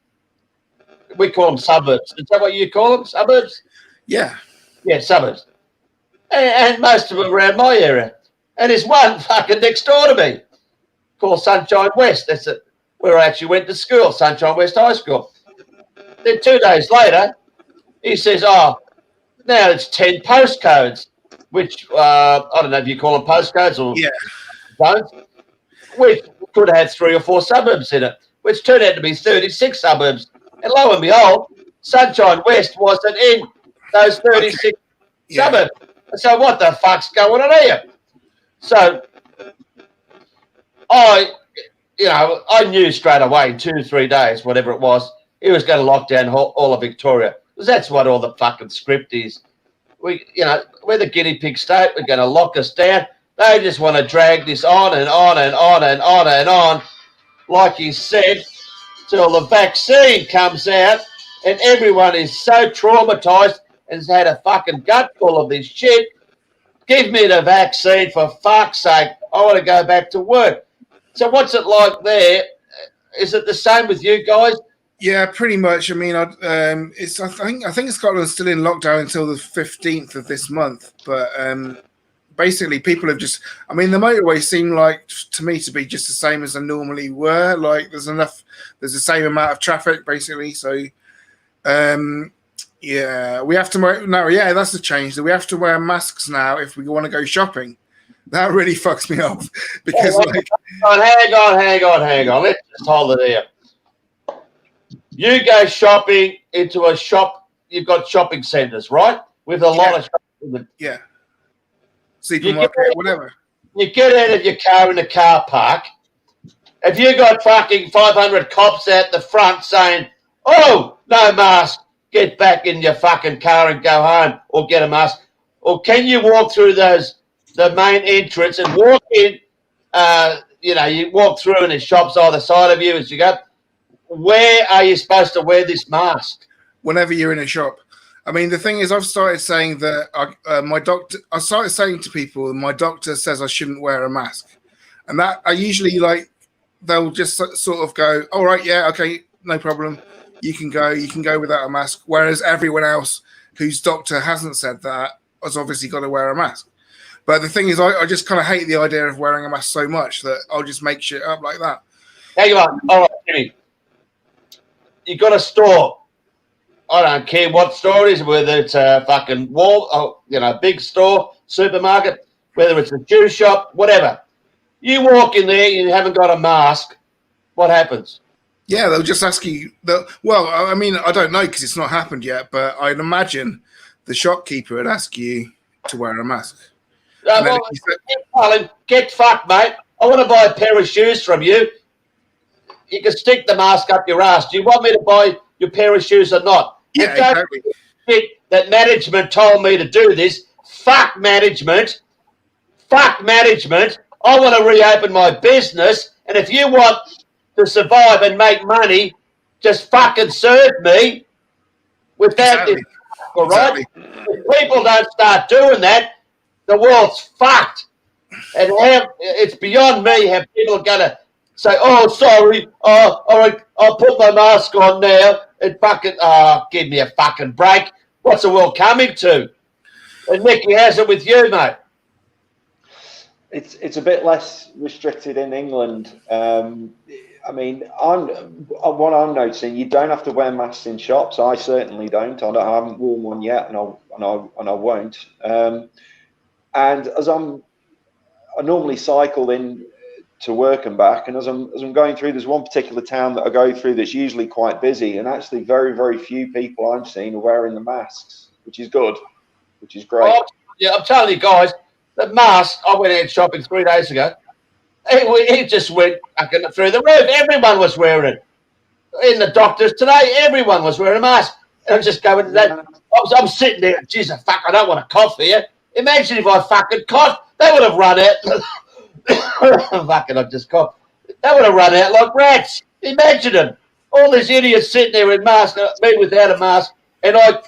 We call them suburbs. Is that what you call them? Suburbs? Yeah. Yeah, suburbs. And most of them around my area. And there's one fucking next door to me called Sunshine West. That's it, where I actually went to school, Sunshine West High School. Then 2 days later, he says, now it's 10 postcodes, which I don't know if you call them postcodes or don't, which could have had 3 or 4 suburbs in it, which turned out to be 36 suburbs. And lo and behold, Sunshine West wasn't in those 36 suburbs. So what the fuck's going on here? So I knew straight away in 2 or 3 days, whatever it was, he was going to lock down all of Victoria. Because that's what all the fucking script is. We're the guinea pig state. We're going to lock us down. They just want to drag this on and on and on and on and on, like he said, till the vaccine comes out and everyone is so traumatized and has had a fucking gut full of this shit. Give me the vaccine, for fuck's sake. I want to go back to work. So what's it like there? Is it the same with you guys? Yeah, pretty much. I mean, I think Scotland's still in lockdown until the 15th of this month. But basically, people have just. I mean, the motorways seem like to me to be just the same as they normally were. Like there's the same amount of traffic, basically. So, we have to wear. No, yeah, that's the change. We have to wear masks now if we want to go shopping. That really fucks me off because hang on. Let's just hold it here. You go shopping into a shop. You've got shopping centres, right? With a lot of shopping. Yeah. Supermarket, whatever. You get out of your car in the car park. If you got fucking 500 cops out the front saying, "Oh, no mask, get back in your fucking car and go home," or get a mask, or can you walk through the main entrance and walk in? You walk through and there's shops either side of you as you go. Where are you supposed to wear this mask? Whenever you're in a shop. I mean, the thing is, I've started saying that I started saying to people, my doctor says I shouldn't wear a mask. And that I usually they'll just sort of go, all right, yeah, okay, no problem. You can go without a mask. Whereas everyone else whose doctor hasn't said that has obviously got to wear a mask. But the thing is, I just kind of hate the idea of wearing a mask so much that I'll just make shit up like that. Hang on. All right, Jimmy. You got a store. I don't care what store it is, whether it's a fucking big store, supermarket, whether it's a Jew shop, whatever. You walk in there, you haven't got a mask. What happens? Yeah, they'll just ask you. Well, I mean, I don't know because it's not happened yet, but I'd imagine the shopkeeper would ask you to wear a mask. Get fucked, mate. I want to buy a pair of shoes from you. You can stick the mask up your ass. Do you want me to buy your pair of shoes or not? Yeah, exactly. That management told me to do this. Fuck management. Fuck management. I want to reopen my business, and if you want to survive and make money, just fucking serve me without this. All right? If people don't start doing that, the world's fucked. And it's beyond me how people are going to say, "Oh, sorry, all right, I'll put my mask on now," and fucking, give me a fucking break. What's the world coming to? And Nicky, how's it with you, mate? It's a bit less restricted in England. I mean, what I'm noticing, you don't have to wear masks in shops. I certainly don't. I haven't worn one yet, and I won't. And as I normally cycle in to work and back, and as I'm going through, there's one particular town that I go through that's usually quite busy, and actually very, very few people I've seen are wearing the masks, which is good, which is great. I'm telling you guys, the mask, I went out shopping 3 days ago. It just went through the roof. Everyone was wearing it. In the doctors today, everyone was wearing a mask. And I'm just going, I'm sitting there, geez, fuck, I don't want to cough here. Imagine if I fucking coughed. They would have run out fucking, I just coughed. They would have run out like rats. Imagine them. All these idiots sitting there in masks, me without a mask, and I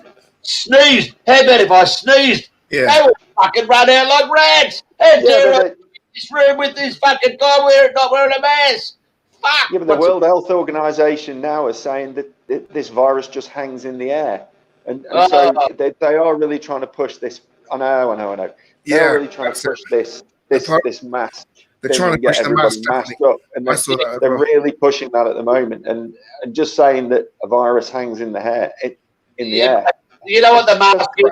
sneezed. How about if I sneezed? Yeah. They would fucking run out like rats. How dare I in this room with this fucking guy not wearing a mask? Fuck. Yeah, but the World Health Organization now is saying that this virus just hangs in the air. And so they are really trying to push this. I know. They're really trying to push this mask. They're trying to push the mask up, and they're really pushing that at the moment. And just saying that a virus hangs in the air. You know what the mask is?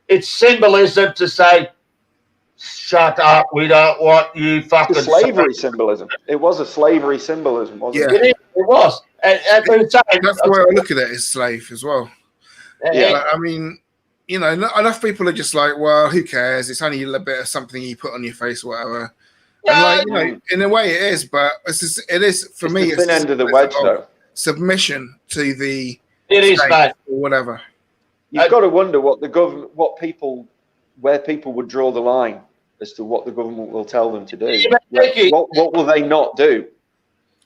It's symbolism to say, shut up, we don't want you fucking... It's slavery symbolism. It was a slavery symbolism, wasn't it? It was. And that's the way I look at it, as slave as well. Yeah, I mean, you know, enough people are just like, well, who cares? It's only a little bit of something you put on your face or whatever. And like, you know, in a way it is, but it is for me. It's the thin end of the wedge, though. Submission to the mate, or whatever. You've got to wonder what the government, where people would draw the line as to what the government will tell them to do. What will they not do?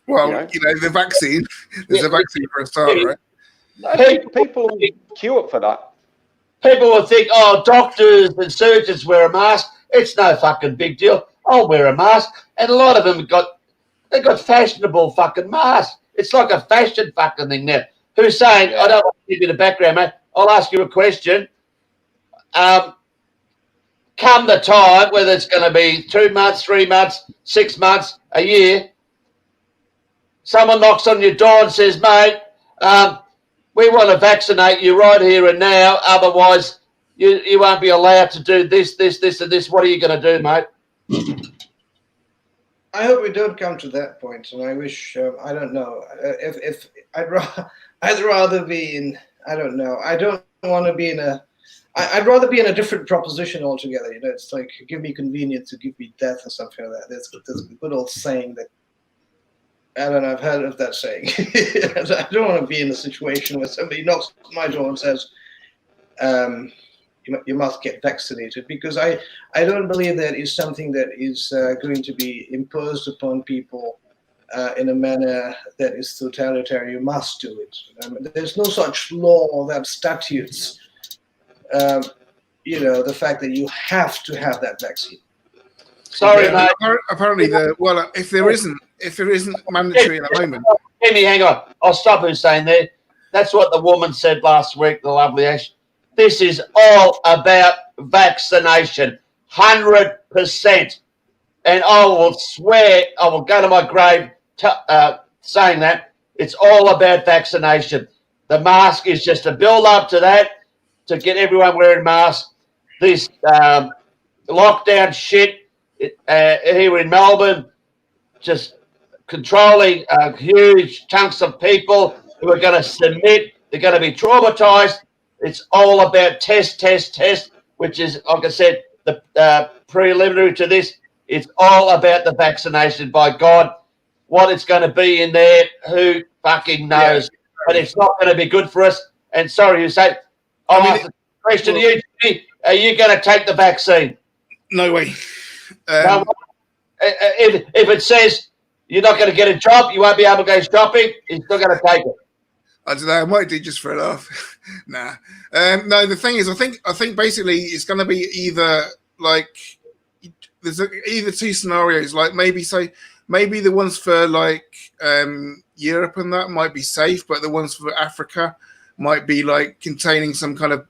Well, you know the vaccine. There's a vaccine for a start, right? People queue up for that. People will think, oh, doctors and surgeons wear a mask. It's no fucking big deal. I'll wear a mask. And a lot of them they got fashionable fucking masks. It's like a fashion fucking thing now. Who's saying, I don't want to give you the background, mate. I'll ask you a question. Come the time, whether it's going to be 2 months, 3 months, 6 months, a year, someone knocks on your door and says, mate, we want to vaccinate you right here and now. Otherwise, you won't be allowed to do this, and this. What are you going to do, mate? I hope we don't come to that point, and I wish I don't know if I'd rather be in. I don't know. I don't want to be in a. I'd rather be in a different proposition altogether. You know, it's like give me convenience to give me death or something like that. There's a good old saying that. I don't know. I've heard of that saying. I don't want to be in a situation where somebody knocks on my door and says, "You must get vaccinated," because I don't believe that is something that is going to be imposed upon people in a manner that is totalitarian. You must do it. There's no such law or that statutes. You know, the fact that you have to have that vaccine. Sorry, mate. Apparently, if there isn't mandatory at the moment. Jimmy, hang on. I'll stop who's saying there. That's what the woman said last week, the lovely Ash. This is all about vaccination, 100%. And I will swear, I will go to my grave saying that. It's all about vaccination. The mask is just a build-up to that, to get everyone wearing masks. This lockdown shit here in Melbourne, just controlling huge chunks of people who are going to submit. They're going to be traumatized. It's all about test, which is, like I said, the preliminary to this. It's all about the vaccination. By God, what it's going to be in there, who fucking knows? Yeah. But it's not going to be good for us. And sorry, you say, I'll ask the question to you, Jimmy, are you going to take the vaccine? No way. If it says you're not going to get a job, you won't be able to go shopping, you're still going to take it. I don't know. I might do just for a laugh. Nah. No, the thing is, I think basically it's going to be either like there's either two scenarios. Like maybe the ones for like Europe and that might be safe, but the ones for Africa might be like containing some kind of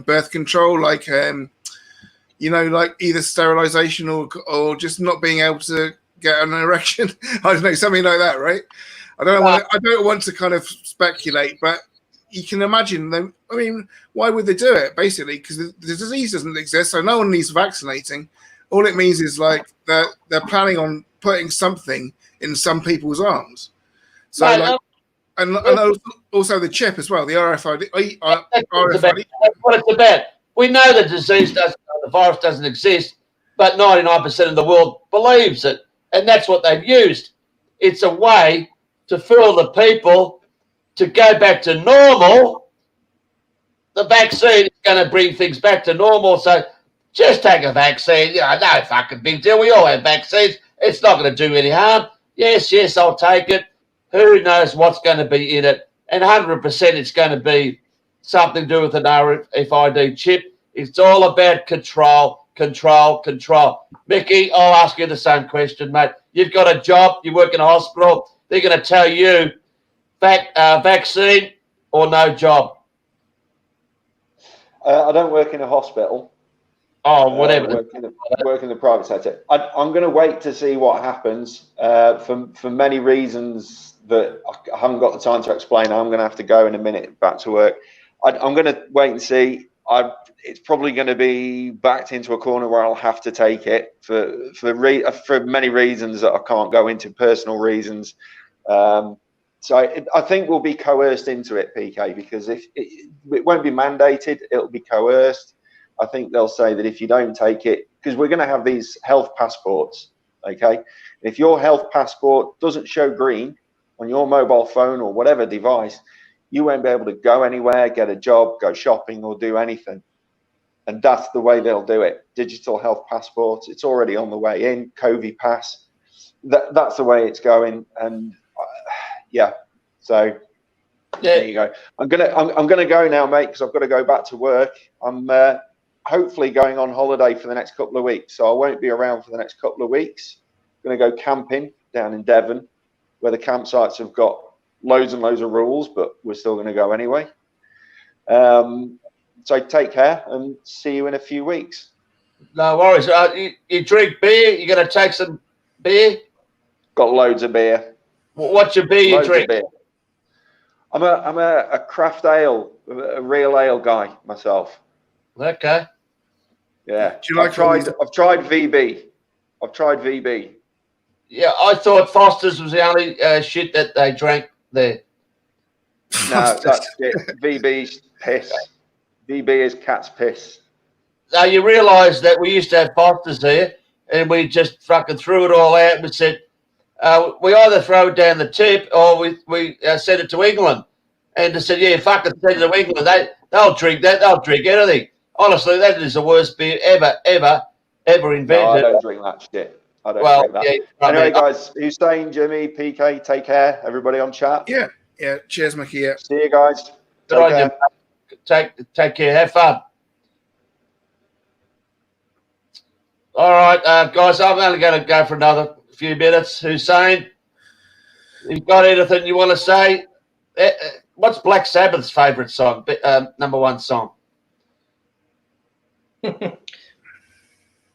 birth control, like you know, like either sterilization or just not being able to get an erection. I don't know, something like that, right? I don't want to kind of speculate, but you can imagine them. I mean, why would they do it? Basically, because the disease doesn't exist, so no one needs vaccinating. All it means is like they're planning on putting something in some people's arms. So like, and also the chip as well, the RFID. RFID. That's what it's about. We know the virus doesn't exist, but 99% of the world believes it, and that's what they've used. It's a way to fool the people to go back to normal. The vaccine is going to bring things back to normal, so just take a vaccine. You know, no fucking big deal. We all have vaccines. It's not going to do any harm. Yes, I'll take it. Who knows what's going to be in it? And 100% it's going to be something to do with an RFID chip. It's all about control. Mickey, I'll ask you the same question, mate. You've got a job. You work in a hospital. They're going to tell you vaccine or no job. I don't work in a hospital. Oh, whatever. Work in the private sector. I'm going to wait to see what happens for many reasons that I haven't got the time to explain. I'm going to have to go in a minute back to work. I'm going to wait and see. It's probably going to be backed into a corner where I'll have to take it for many reasons that I can't go into, personal reasons. So I think we'll be coerced into it, Peekay, because if it won't be mandated, it'll be coerced. I think they'll say that if you don't take it, because we're going to have these health passports, okay? If your health passport doesn't show green on your mobile phone or whatever device, you won't be able to go anywhere, get a job, go shopping, or do anything. And that's the way they'll do it. Digital health passports, it's already on the way in. COVID pass, that's the way it's going. And yeah, so there you go. I'm gonna go now, mate, because I've got to go back to work. I'm hopefully going on holiday for the next couple of weeks, so I won't be around for the next couple of weeks. I'm gonna go camping down in Devon, where the campsites have got loads and loads of rules, but we're still going to go anyway. So take care and see you in a few weeks. No worries. You drink beer? You're going to take some beer? Got loads of beer. What's your beer you drink? Beer. I'm a craft ale, a real ale guy myself. Okay. Yeah. I've tried VB. I've tried VB. Yeah, I thought Foster's was the only shit that they drank there. No, that's it. VB's piss. VB is cat's piss. Now you realise that we used to have Foster's here, and we just fucking threw it all out and we said, we either throw it down the tip or we send it to England. And they said, yeah, fucking send it to England. They'll drink that. They'll drink anything. Honestly, that is the worst beer ever invented. No, I don't drink that shit. I don't drink that. Yeah, anyway, guys, Hussein, Jimmy, Peekay, take care. Everybody on chat. Yeah. Cheers, Mickey. Yeah. See you guys. Take care. Have fun. All right, guys, I'm only going to go for another few minutes. Hussein, you got anything you want to say? What's Black Sabbath's favourite song? Number one song?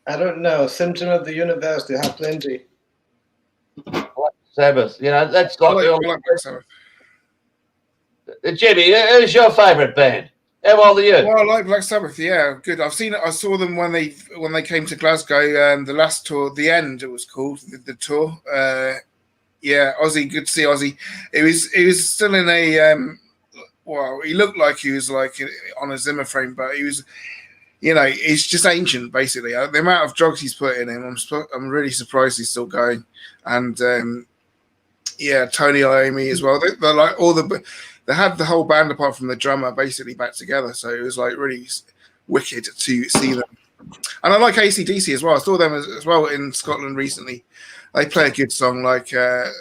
I don't know. Symptom of the universe. They have plenty. Black Sabbath. You know, that's like Black Sabbath. Jimmy, who's your favourite band? How old are you? Well, I like Black Sabbath. Yeah, good. I saw them when they came to Glasgow. The last tour, The End, it was called the tour. Yeah, Ozzy. Good to see Ozzy. He was still in a well, he looked like he was like on a Zimmer frame, but he was. You know, he's just ancient, basically. The amount of drugs he's put in him, I'm really surprised he's still going. And yeah, Tony Iommi as well. They're like they had the whole band apart from the drummer basically back together. So it was like really wicked to see them. And I like AC/DC as well. I saw them as well in Scotland recently. They play a good song, like a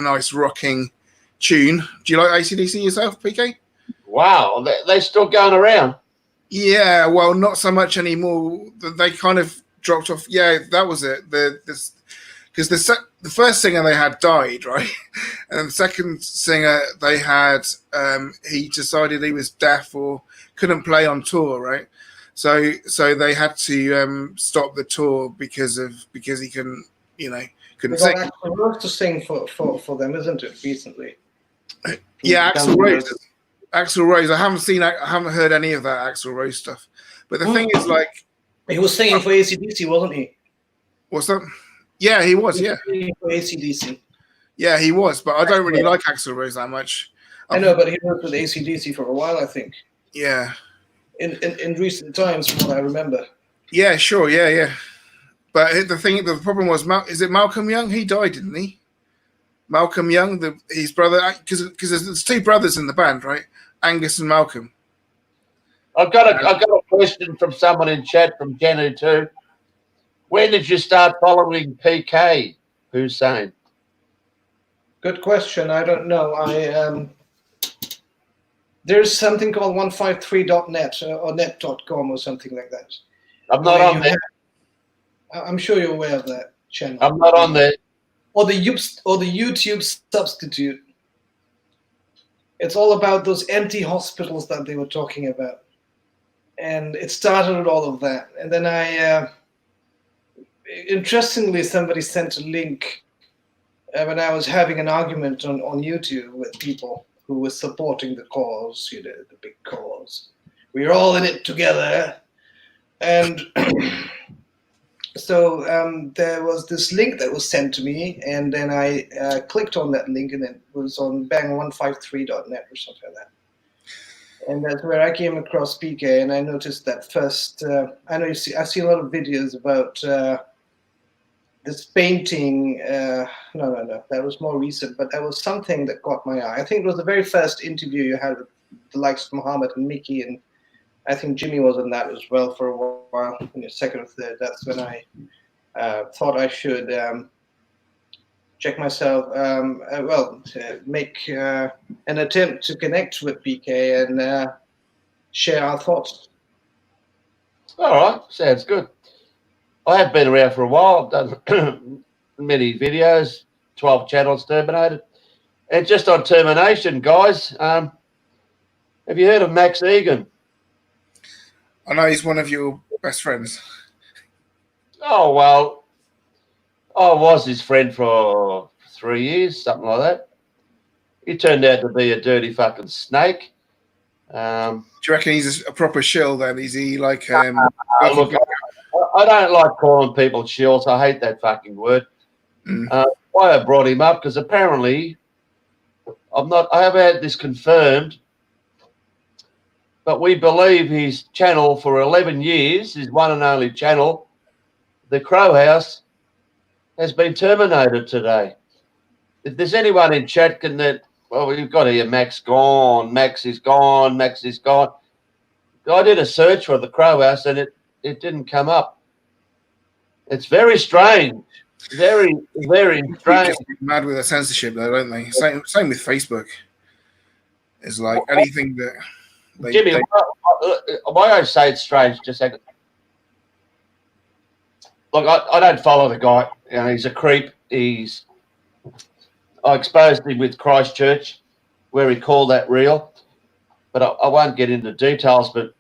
nice rocking tune. Do you like AC/DC yourself, PK? Wow, they're still going around. Yeah, well, not so much anymore. They kind of dropped off. Yeah, that was it. Because the first singer they had died, right? And the second singer they had, he decided he was deaf or couldn't play on tour, right? So they had to stop the tour because he couldn't sing. Axl Rose to sing for them, isn't it? Recently. Yeah, Axl Rose. Axl Rose. I haven't heard any of that Axl Rose stuff. But the thing is, like, he was singing for AC/DC, wasn't he? What's that? Yeah, he was. Yeah, for AC/DC. Yeah, he was. But I don't really like Axl Rose that much. I know, but he worked with AC/DC for a while, I think. Yeah. In recent times, from what I remember. Yeah, sure. Yeah. But the problem was, is it Malcolm Young? He died, didn't he? Malcolm Young, his brother, because there's two brothers in the band, right? Angus and Malcolm. I've got a question from someone in chat from Jenny too. When did you start following Peekay? Who's saying? Good question. I don't know. There's something called 153.net or net.com or something like that. I'm not on there. I'm sure you're aware of that channel. I'm not on there. Or the YouTube substitute. It's all about those empty hospitals that they were talking about. And it started with all of that. And then interestingly, somebody sent a link when I was having an argument on YouTube with people who were supporting the cause, the big cause. We're all in it together. And so there was this link that was sent to me, and then I clicked on that link, and it was on bang153.net or something like that. And that's where I came across Peekay, and I noticed that first. I know I see a lot of videos about this painting. No, that was more recent, but that was something that caught my eye. I think it was the very first interview you had with the likes of Muhammad and Mickey, and I think Jimmy was in that as well for a while, in the second or third. That's when I thought I should check myself, make an attempt to connect with Peekay and share our thoughts. All right, sounds good. I have been around for a while. I've done many videos, 12 channels terminated. And just on termination, guys, have you heard of Max Egan? I know he's one of your best friends. Oh, well, I was his friend for 3 years, something like that. He turned out to be a dirty fucking snake. Do you reckon he's a proper shill then? Is he like... look, I don't like calling people shills. I hate that fucking word. Why I brought him up, because apparently I haven't had this confirmed, but we believe his channel for 11 years, his one and only channel, The Crow House, has been terminated today. If there's anyone in chat we've got here, Max gone, Max is gone, Max is gone. I did a search for The Crow House and it didn't come up. It's very strange. Very, very strange. Just mad with the censorship though, don't they? Same with Facebook. It's like anything that... Jimmy, why I say it's strange, just a second. Look, I don't follow the guy. He's a creep. I exposed him with Christchurch, where he called that real. But I won't get into details. But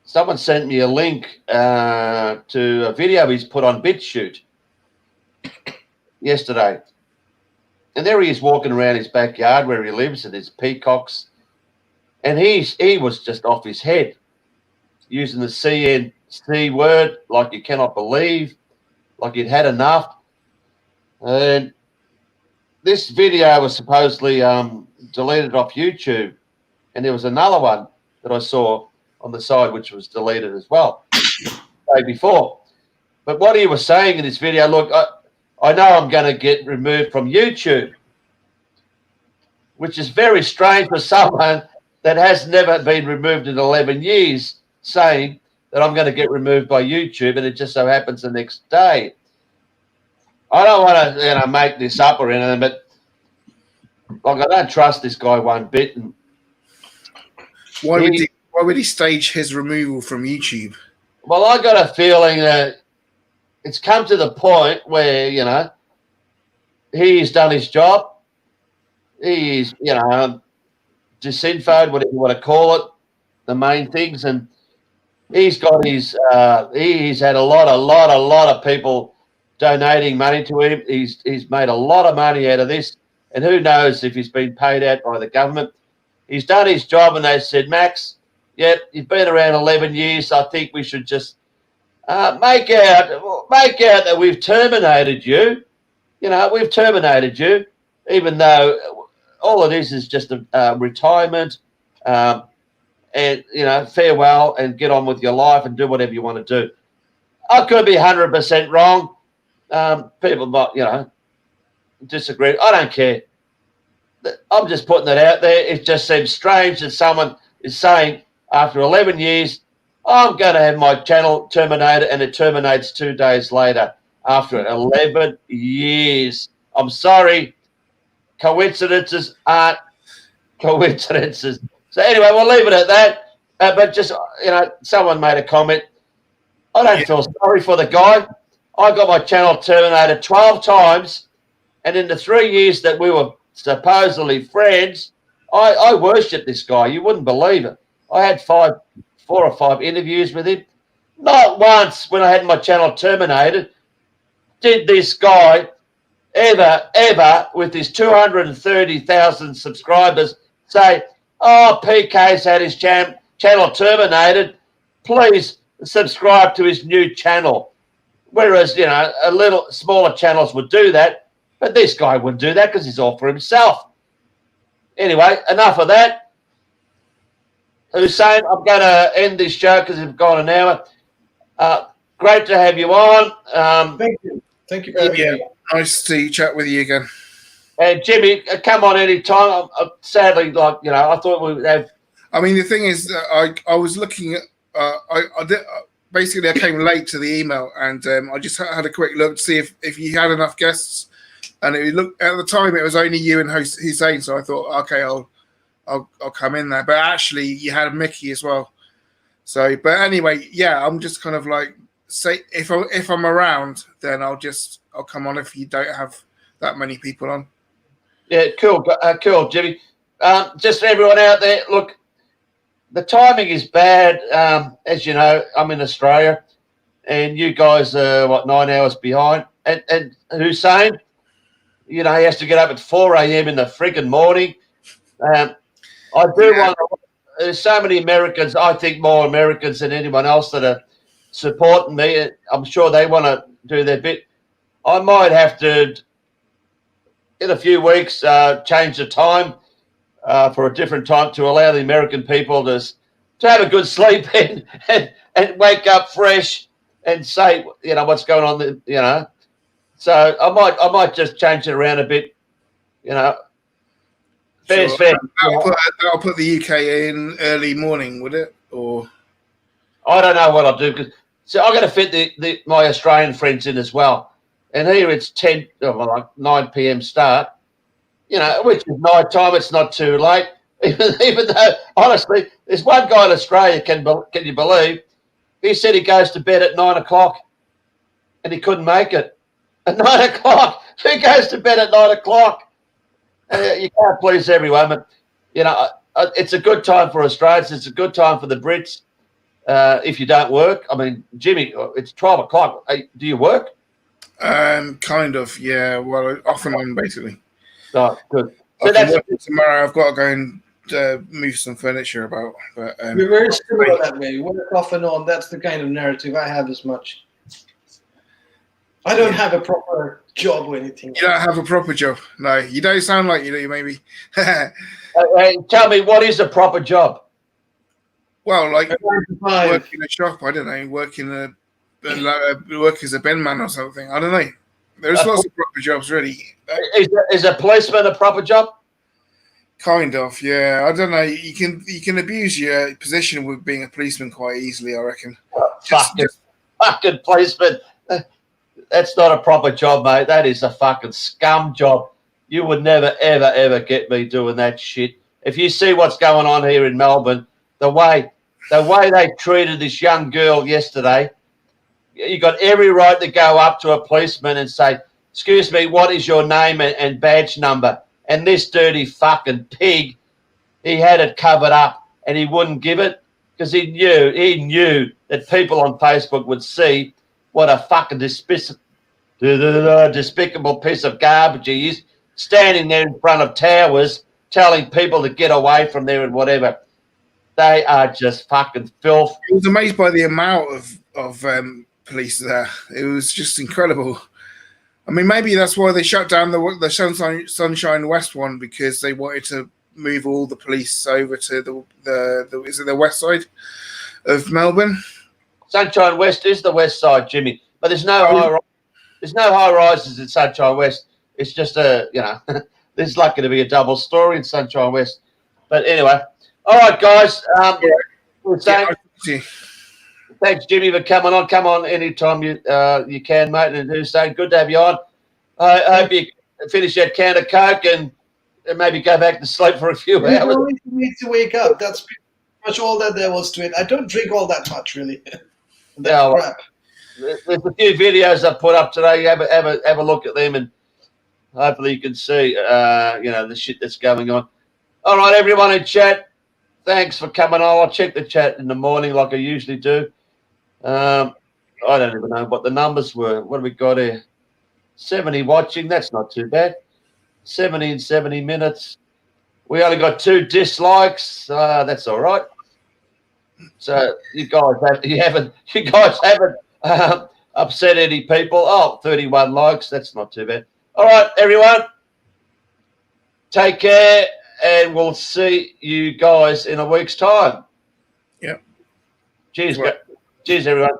someone sent me a link to a video he's put on BitChute yesterday. And there he is walking around his backyard where he lives, and there's peacocks. And he was just off his head, using the CNC word like you cannot believe, like he'd had enough. And this video was supposedly deleted off YouTube. And there was another one that I saw on the side which was deleted as well the day before. But what he was saying in this video, look, I know I'm going to get removed from YouTube, which is very strange for someone that has never been removed in 11 years, saying that I'm going to get removed by YouTube, and it just so happens the next day. I don't want to make this up or anything, but like, I don't trust this guy one bit. And why would he stage his removal from YouTube? Well, I got a feeling that it's come to the point where, he's done his job. He's, disinfoed, whatever you want to call it, the main things, and he's got his he's had a lot of people donating money to him. He's made a lot of money out of this, and who knows if he's been paid out by the government. He's done his job, and they said, Max, you've been around 11 years. I think we should just make out that we've terminated you. We've terminated you, even though all it is just a retirement, and farewell, and get on with your life and do whatever you want to do. I could be 100% wrong. People might, disagree. I don't care. I'm just putting that out there. It just seems strange that someone is saying after 11 years, I'm going to have my channel terminated, and it terminates 2 days later after 11 years. I'm sorry. Coincidences aren't coincidences. So anyway, we'll leave it at that. But just, someone made a comment. I don't feel sorry for the guy. I got my channel terminated 12 times. And in the 3 years that we were supposedly friends, I worshipped this guy. You wouldn't believe it. I had 4 or 5 interviews with him. Not once when I had my channel terminated did this guy ever, with his 230,000 subscribers, say, oh, Peekay's had his channel terminated. Please subscribe to his new channel. Whereas, a little smaller channels would do that, but this guy wouldn't do that because he's all for himself. Anyway, enough of that. Hussein, I'm going to end this show because we've gone an hour. Great to have you on. Thank you. Thank you for having me. Nice to chat with you again. And Jimmy, come on any time. Sadly, I thought we would have. I mean, the thing is, I was looking at. Basically, I came late to the email, and I just had a quick look to see if you had enough guests. And it looked at the time it was only you and Hussein, so I thought, okay, I'll come in there. But actually, you had Mickey as well. So, but anyway, yeah, I'm just kind of like, say if I'm around, then I'll come on if you don't have that many people on. Yeah, cool, Jimmy. Just for everyone out there, look, the timing is bad. As you know, I'm in Australia, and you guys are 9 hours behind. And Hussein, he has to get up at 4 a.m. in the friggin' morning. I do want to. There's so many Americans. I think more Americans than anyone else that are supporting me. I'm sure they want to do their bit. I might have to, in a few weeks, change the time for a different time to allow the American people to have a good sleep and wake up fresh and say, what's going on, So I might just change it around a bit, Fair's fair. That'll put the UK in early morning, would it? Or I don't know what I'll do. So I'm going to fit my Australian friends in as well. And here it's 9 p.m. start, which is night time. It's not too late. Even though, honestly, there's one guy in Australia, can you believe, he said he goes to bed at 9 o'clock and he couldn't make it. At 9 o'clock. Who goes to bed at 9 o'clock? You can't please everyone, but, it's a good time for Australians. It's a good time for the Brits if you don't work. I mean, Jimmy, it's 12 o'clock. Hey, do you work? Kind of, yeah. Well, off and on, basically. Oh, good. So tomorrow I've got to go and move some furniture about. But we're very similar that way. Work off and on. That's the kind of narrative I have as much. I don't have a proper job or anything. You don't have a proper job? No, you don't sound like you do, maybe. Hey, tell me, what is a proper job? Well, like work in a shop, I don't know, work as a bin man or something. I don't know. There's lots of proper jobs, really. Is a policeman a proper job? Kind of, yeah. I don't know. You can abuse your position with being a policeman quite easily, I reckon. Fucking policeman. That's not a proper job, mate. That is a fucking scum job. You would never, ever, ever get me doing that shit. If you see what's going on here in Melbourne, the way they treated this young girl yesterday, you got every right to go up to a policeman and say, excuse me, what is your name and badge number? And this dirty fucking pig, he had it covered up and he wouldn't give it because he knew that people on Facebook would see what a fucking despicable piece of garbage he is, standing there in front of towers telling people to get away from there and whatever. They are just fucking filth. I was amazed by the amount of police there. It was just incredible. I mean, maybe that's why they shut down the Sunshine West one, because they wanted to move all the police over to the west side of Melbourne. Sunshine West is the west side, Jimmy, but there's no high rises in Sunshine West. It's just there's lucky to be a double story in Sunshine West. But anyway, all right, guys. Thanks, Jimmy, for coming on. Come on anytime you can, mate, and do so. Good to have you on. I hope you finish that can of Coke and maybe go back to sleep for a few hours. You only need to wake up. That's pretty much all that there was to it. I don't drink all that much, really. That's crap. There's a few videos I put up today. Have a look at them, and hopefully you can see, the shit that's going on. All right, everyone in chat, thanks for coming on. I'll check the chat in the morning like I usually do. I don't even know what the numbers were. What have we got here? 70 watching. That's not too bad. 70 in 70 minutes. We only got 2 dislikes. That's all right. So you guys haven't upset any people. Oh, 31 likes. That's not too bad. All right, everyone. Take care, and we'll see you guys in a week's time. Yep. Cheers, cheers, everyone.